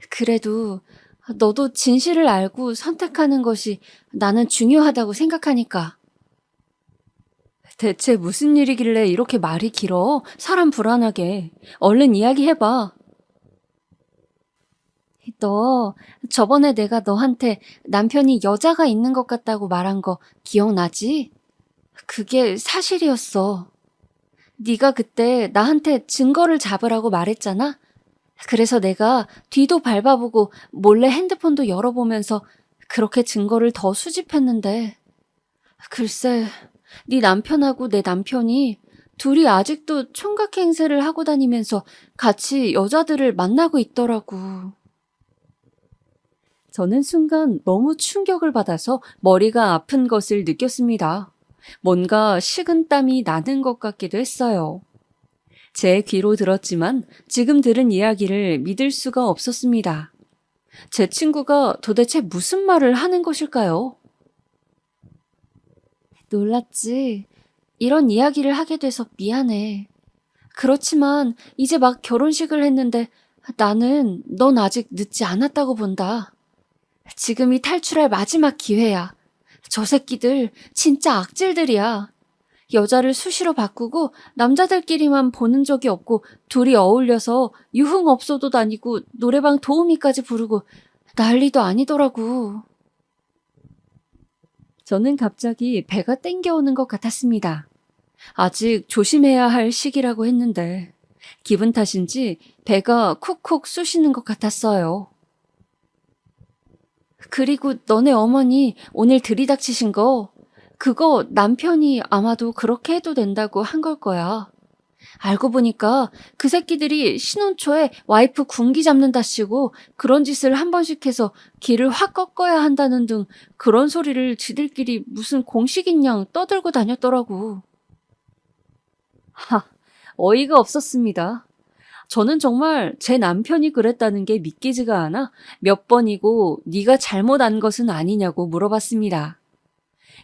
그래도 너도 진실을 알고 선택하는 것이 나는 중요하다고 생각하니까. 대체 무슨 일이길래 이렇게 말이 길어? 사람 불안하게. 얼른 이야기해봐. 너 저번에 내가 너한테 남편이 여자가 있는 것 같다고 말한 거 기억나지? 그게 사실이었어. 네가 그때 나한테 증거를 잡으라고 말했잖아? 그래서 내가 뒤도 밟아보고 몰래 핸드폰도 열어보면서 그렇게 증거를 더 수집했는데 글쎄, 네 남편하고 내 남편이 둘이 아직도 총각 행세를 하고 다니면서 같이 여자들을 만나고 있더라고. 저는 순간 너무 충격을 받아서 머리가 아픈 것을 느꼈습니다. 뭔가 식은땀이 나는 것 같기도 했어요. 제 귀로 들었지만 지금 들은 이야기를 믿을 수가 없었습니다. 제 친구가 도대체 무슨 말을 하는 것일까요? 놀랐지. 이런 이야기를 하게 돼서 미안해. 그렇지만 이제 막 결혼식을 했는데 나는 넌 아직 늦지 않았다고 본다. 지금이 탈출할 마지막 기회야. 저 새끼들 진짜 악질들이야. 여자를 수시로 바꾸고 남자들끼리만 보는 적이 없고 둘이 어울려서 유흥업소도 다니고 노래방 도우미까지 부르고 난리도 아니더라고. 저는 갑자기 배가 땡겨오는 것 같았습니다. 아직 조심해야 할 시기라고 했는데 기분 탓인지 배가 쿡쿡 쑤시는 것 같았어요. 그리고 너네 어머니 오늘 들이닥치신 거 그거 남편이 아마도 그렇게 해도 된다고 한 걸 거야. 알고 보니까 그 새끼들이 신혼 초에 와이프 군기 잡는다시고 그런 짓을 한 번씩 해서 길을 확 꺾어야 한다는 등 그런 소리를 지들끼리 무슨 공식인 양 떠들고 다녔더라고. 어이가 없었습니다. 저는 정말 제 남편이 그랬다는 게 믿기지가 않아 몇 번이고 네가 잘못 안 것은 아니냐고 물어봤습니다.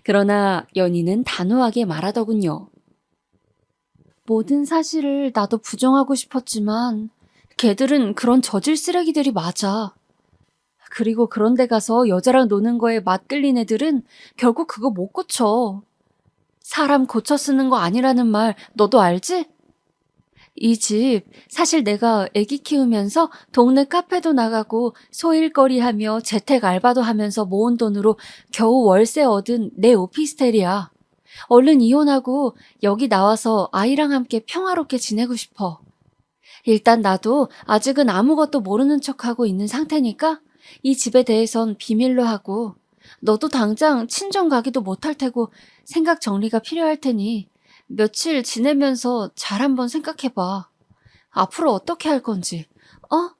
그러나 연희는 단호하게 말하더군요. 모든 사실을 나도 부정하고 싶었지만 걔들은 그런 저질 쓰레기들이 맞아. 그리고 그런 데 가서 여자랑 노는 거에 맛끌린 애들은 결국 그거 못 고쳐. 사람 고쳐 쓰는 거 아니라는 말 너도 알지? 이 집 사실 내가 애기 키우면서 동네 카페도 나가고 소일거리 하며 재택 알바도 하면서 모은 돈으로 겨우 월세 얻은 내 오피스텔이야. 얼른 이혼하고 여기 나와서 아이랑 함께 평화롭게 지내고 싶어. 일단 나도 아직은 아무것도 모르는 척하고 있는 상태니까 이 집에 대해선 비밀로 하고 너도 당장 친정 가기도 못할 테고 생각 정리가 필요할 테니 며칠 지내면서 잘 한번 생각해봐. 앞으로 어떻게 할 건지, 어?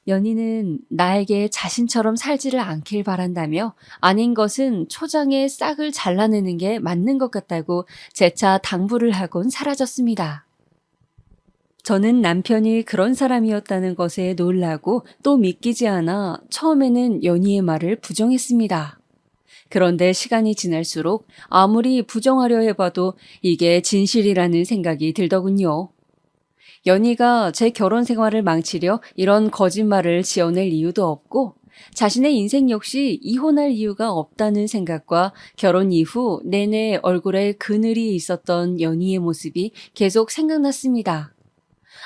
연희는 나에게 자신처럼 살지를 않길 바란다며 아닌 것은 초장에 싹을 잘라내는 게 맞는 것 같다고 재차 당부를 하곤 사라졌습니다. 저는 남편이 그런 사람이었다는 것에 놀라고 또 믿기지 않아 처음에는 연희의 말을 부정했습니다. 그런데 시간이 지날수록 아무리 부정하려 해봐도 이게 진실이라는 생각이 들더군요. 연희가 제 결혼 생활을 망치려 이런 거짓말을 지어낼 이유도 없고 자신의 인생 역시 이혼할 이유가 없다는 생각과 결혼 이후 내내 얼굴에 그늘이 있었던 연희의 모습이 계속 생각났습니다.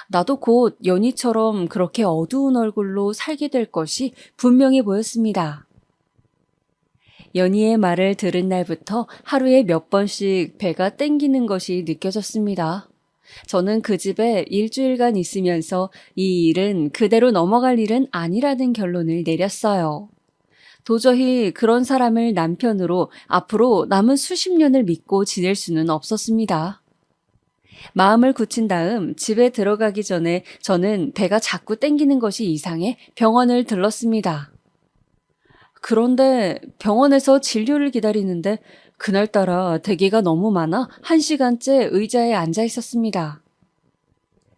나도 곧 연희처럼 그렇게 어두운 얼굴로 살게 될 것이 분명해 보였습니다. 연희의 말을 들은 날부터 하루에 몇 번씩 배가 땡기는 것이 느껴졌습니다. 저는 그 집에 일주일간 있으면서 이 일은 그대로 넘어갈 일은 아니라는 결론을 내렸어요. 도저히 그런 사람을 남편으로 앞으로 남은 수십 년을 믿고 지낼 수는 없었습니다. 마음을 굳힌 다음 집에 들어가기 전에 저는 배가 자꾸 땡기는 것이 이상해 병원을 들렀습니다. 그런데 병원에서 진료를 기다리는데 그날따라 대기가 너무 많아 1시간째 의자에 앉아 있었습니다.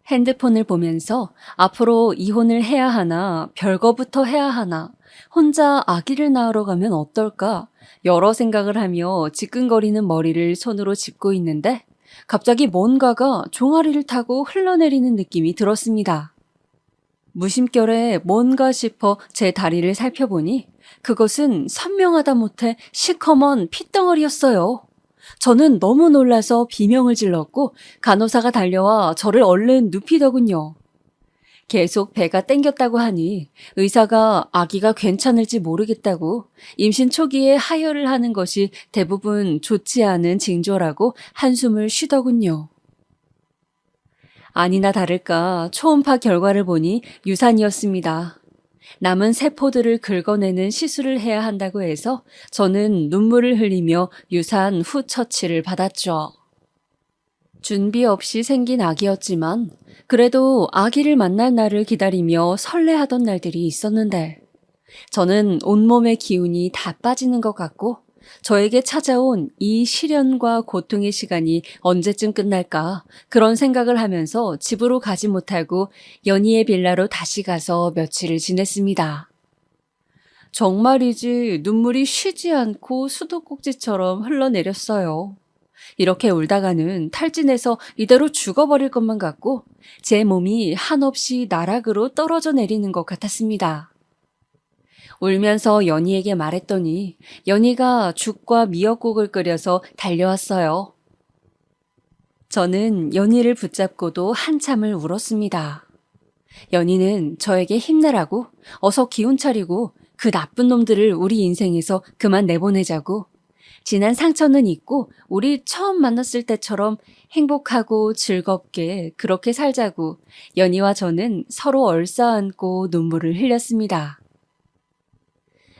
핸드폰을 보면서 앞으로 이혼을 해야 하나, 별거부터 해야 하나, 혼자 아기를 낳으러 가면 어떨까 여러 생각을 하며 지끈거리는 머리를 손으로 짚고 있는데 갑자기 뭔가가 종아리를 타고 흘러내리는 느낌이 들었습니다. 무심결에 뭔가 싶어 제 다리를 살펴보니 그것은 선명하다 못해 시커먼 핏덩어리였어요. 저는 너무 놀라서 비명을 질렀고 간호사가 달려와 저를 얼른 눕히더군요. 계속 배가 땡겼다고 하니 의사가 아기가 괜찮을지 모르겠다고 임신 초기에 하혈을 하는 것이 대부분 좋지 않은 징조라고 한숨을 쉬더군요. 아니나 다를까 초음파 결과를 보니 유산이었습니다. 남은 세포들을 긁어내는 시술을 해야 한다고 해서 저는 눈물을 흘리며 유산 후 처치를 받았죠. 준비 없이 생긴 아기였지만 그래도 아기를 만날 날을 기다리며 설레하던 날들이 있었는데 저는 온몸의 기운이 다 빠지는 것 같고 저에게 찾아온 이 시련과 고통의 시간이 언제쯤 끝날까 그런 생각을 하면서 집으로 가지 못하고 연희의 빌라로 다시 가서 며칠을 지냈습니다. 정말이지 눈물이 쉬지 않고 수도꼭지처럼 흘러내렸어요. 이렇게 울다가는 탈진해서 이대로 죽어버릴 것만 같고 제 몸이 한없이 나락으로 떨어져 내리는 것 같았습니다. 울면서 연희에게 말했더니 연희가 죽과 미역국을 끓여서 달려왔어요. 저는 연희를 붙잡고도 한참을 울었습니다. 연희는 저에게 힘내라고 어서 기운 차리고 그 나쁜 놈들을 우리 인생에서 그만 내보내자고 지난 상처는 잊고 우리 처음 만났을 때처럼 행복하고 즐겁게 그렇게 살자고 연희와 저는 서로 얼싸안고 눈물을 흘렸습니다.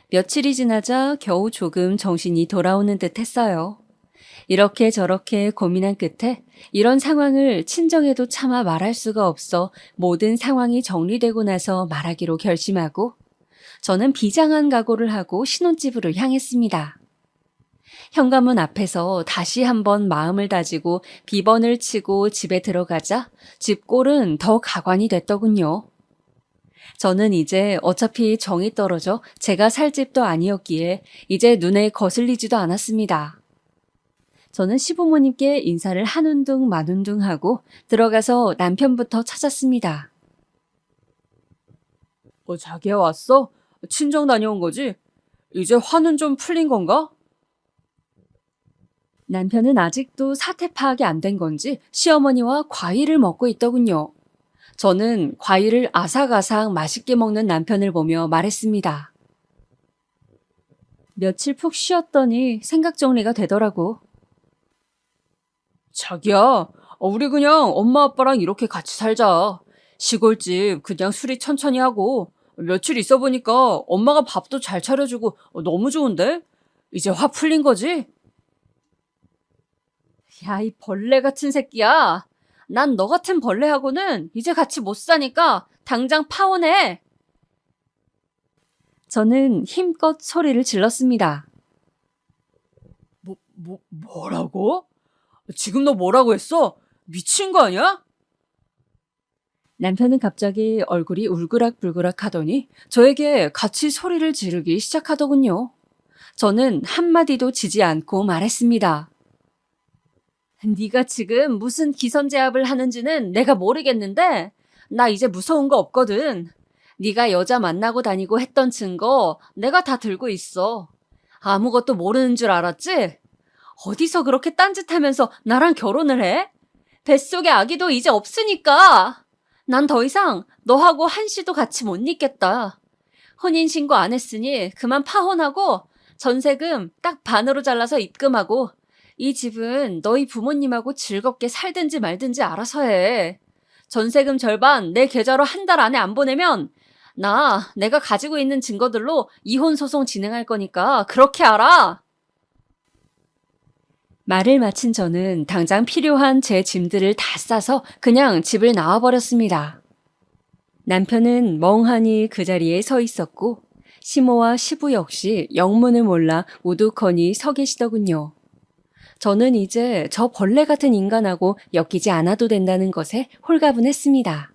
며칠이 지나자 겨우 조금 정신이 돌아오는 듯 했어요. 이렇게 저렇게 고민한 끝에 이런 상황을 친정에도 차마 말할 수가 없어 모든 상황이 정리되고 나서 말하기로 결심하고 저는 비장한 각오를 하고 신혼집으로 향했습니다. 현관문 앞에서 다시 한번 마음을 다지고 비번을 치고 집에 들어가자 집 꼴은 더 가관이 됐더군요. 저는 이제 어차피 정이 떨어져 제가 살 집도 아니었기에 이제 눈에 거슬리지도 않았습니다. 저는 시부모님께 인사를 한운둥 만운둥 하고 들어가서 남편부터 찾았습니다. 자기야 왔어? 친정 다녀온 거지? 이제 화는 좀 풀린 건가? 남편은 아직도 사태 파악이 안 된 건지 시어머니와 과일을 먹고 있더군요. 저는 과일을 아삭아삭 맛있게 먹는 남편을 보며 말했습니다. 며칠 푹 쉬었더니 생각 정리가 되더라고. 자기야, 우리 그냥 엄마 아빠랑 이렇게 같이 살자. 시골집 그냥 수리 천천히 하고 며칠 있어 보니까 엄마가 밥도 잘 차려주고 너무 좋은데? 이제 화 풀린 거지? 야, 이 벌레 같은 새끼야. 난 너 같은 벌레하고는 이제 같이 못 사니까 당장 파혼해. 저는 힘껏 소리를 질렀습니다. 뭐라고? 지금 너 뭐라고 했어? 미친 거 아니야? 남편은 갑자기 얼굴이 울그락불그락 하더니 저에게 같이 소리를 지르기 시작하더군요. 저는 한마디도 지지 않고 말했습니다. 네가 지금 무슨 기선제압을 하는지는 내가 모르겠는데 나 이제 무서운 거 없거든. 네가 여자 만나고 다니고 했던 증거 내가 다 들고 있어. 아무것도 모르는 줄 알았지? 어디서 그렇게 딴짓하면서 나랑 결혼을 해? 뱃속에 아기도 이제 없으니까. 난 더 이상 너하고 한시도 같이 못 있겠다. 혼인신고 안 했으니 그만 파혼하고 전세금 딱 반으로 잘라서 입금하고 이 집은 너희 부모님하고 즐겁게 살든지 말든지 알아서 해. 전세금 절반 내 계좌로 한 달 안에 안 보내면 내가 가지고 있는 증거들로 이혼 소송 진행할 거니까 그렇게 알아. 말을 마친 저는 당장 필요한 제 짐들을 다 싸서 그냥 집을 나와버렸습니다. 남편은 멍하니 그 자리에 서 있었고 시모와 시부 역시 영문을 몰라 우두커니 서 계시더군요. 저는 이제 저 벌레 같은 인간하고 엮이지 않아도 된다는 것에 홀가분했습니다.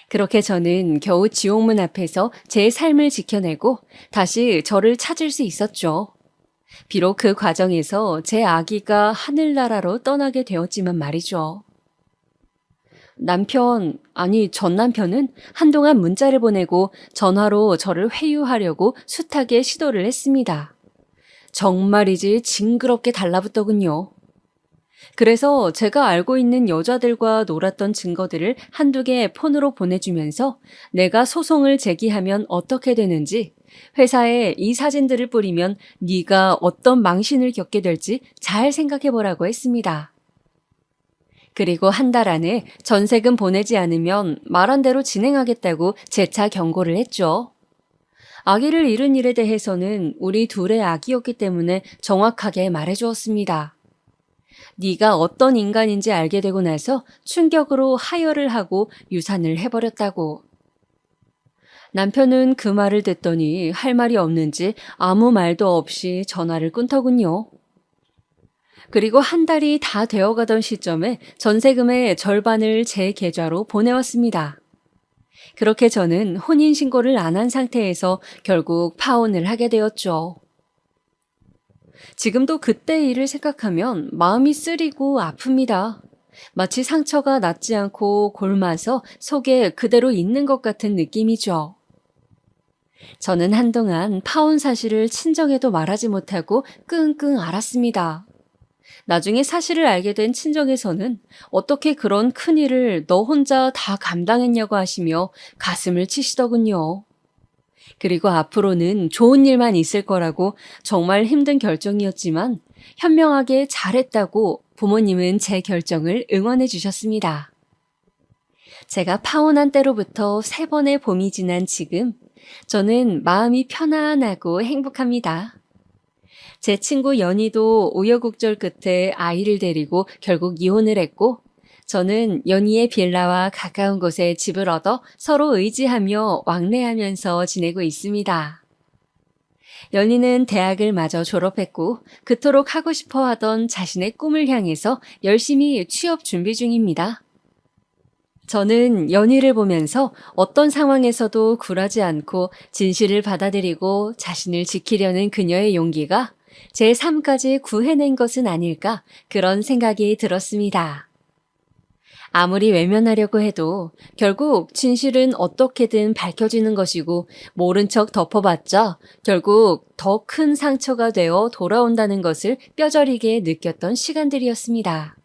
그렇게 저는 겨우 지옥문 앞에서 제 삶을 지켜내고 다시 저를 찾을 수 있었죠. 비록 그 과정에서 제 아기가 하늘나라로 떠나게 되었지만 말이죠. 전 남편은 한동안 문자를 보내고 전화로 저를 회유하려고 숱하게 시도를 했습니다. 정말이지 징그럽게 달라붙더군요. 그래서 제가 알고 있는 여자들과 놀았던 증거들을 한두 개 폰으로 보내주면서 내가 소송을 제기하면 어떻게 되는지, 회사에 이 사진들을 뿌리면 네가 어떤 망신을 겪게 될지 잘 생각해보라고 했습니다. 그리고 한 달 안에 전세금 보내지 않으면 말한 대로 진행하겠다고 재차 경고를 했죠. 아기를 잃은 일에 대해서는 우리 둘의 아기였기 때문에 정확하게 말해주었습니다. 네가 어떤 인간인지 알게 되고 나서 충격으로 하혈을 하고 유산을 해버렸다고. 남편은 그 말을 듣더니 할 말이 없는지 아무 말도 없이 전화를 끊더군요. 그리고 한 달이 다 되어가던 시점에 전세금의 절반을 제 계좌로 보내왔습니다. 그렇게 저는 혼인신고를 안 한 상태에서 결국 파혼을 하게 되었죠. 지금도 그때 일을 생각하면 마음이 쓰리고 아픕니다. 마치 상처가 낫지 않고 골마서 속에 그대로 있는 것 같은 느낌이죠. 저는 한동안 파혼 사실을 친정에도 말하지 못하고 끙끙 앓았습니다. 나중에 사실을 알게 된 친정에서는 어떻게 그런 큰일을 너 혼자 다 감당했냐고 하시며 가슴을 치시더군요. 그리고 앞으로는 좋은 일만 있을 거라고 정말 힘든 결정이었지만 현명하게 잘했다고 부모님은 제 결정을 응원해 주셨습니다. 제가 파혼한 때로부터 3번의 봄이 지난 지금 저는 마음이 편안하고 행복합니다. 제 친구 연희도 우여곡절 끝에 아이를 데리고 결국 이혼을 했고, 저는 연희의 빌라와 가까운 곳에 집을 얻어 서로 의지하며 왕래하면서 지내고 있습니다. 연희는 대학을 마저 졸업했고 그토록 하고 싶어 하던 자신의 꿈을 향해서 열심히 취업 준비 중입니다. 저는 연희를 보면서 어떤 상황에서도 굴하지 않고 진실을 받아들이고 자신을 지키려는 그녀의 용기가 제 삶까지 구해낸 것은 아닐까 그런 생각이 들었습니다. 아무리 외면하려고 해도 결국 진실은 어떻게든 밝혀지는 것이고 모른 척 덮어봤자 결국 더 큰 상처가 되어 돌아온다는 것을 뼈저리게 느꼈던 시간들이었습니다.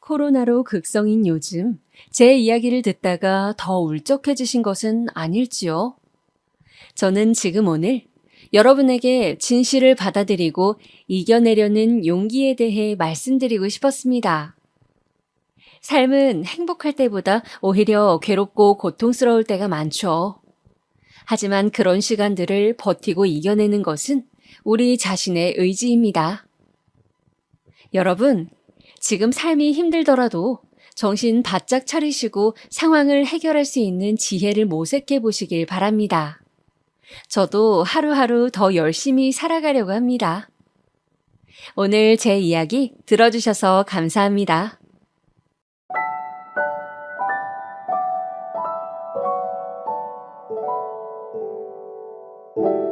코로나로 극성인 요즘 제 이야기를 듣다가 더 울적해지신 것은 아닐지요? 저는 지금 오늘 여러분에게 진실을 받아들이고 이겨내려는 용기에 대해 말씀드리고 싶었습니다. 삶은 행복할 때보다 오히려 괴롭고 고통스러울 때가 많죠. 하지만 그런 시간들을 버티고 이겨내는 것은 우리 자신의 의지입니다. 여러분, 지금 삶이 힘들더라도 정신 바짝 차리시고 상황을 해결할 수 있는 지혜를 모색해 보시길 바랍니다. 저도 하루하루 더 열심히 살아가려고 합니다. 오늘 제 이야기 들어주셔서 감사합니다. you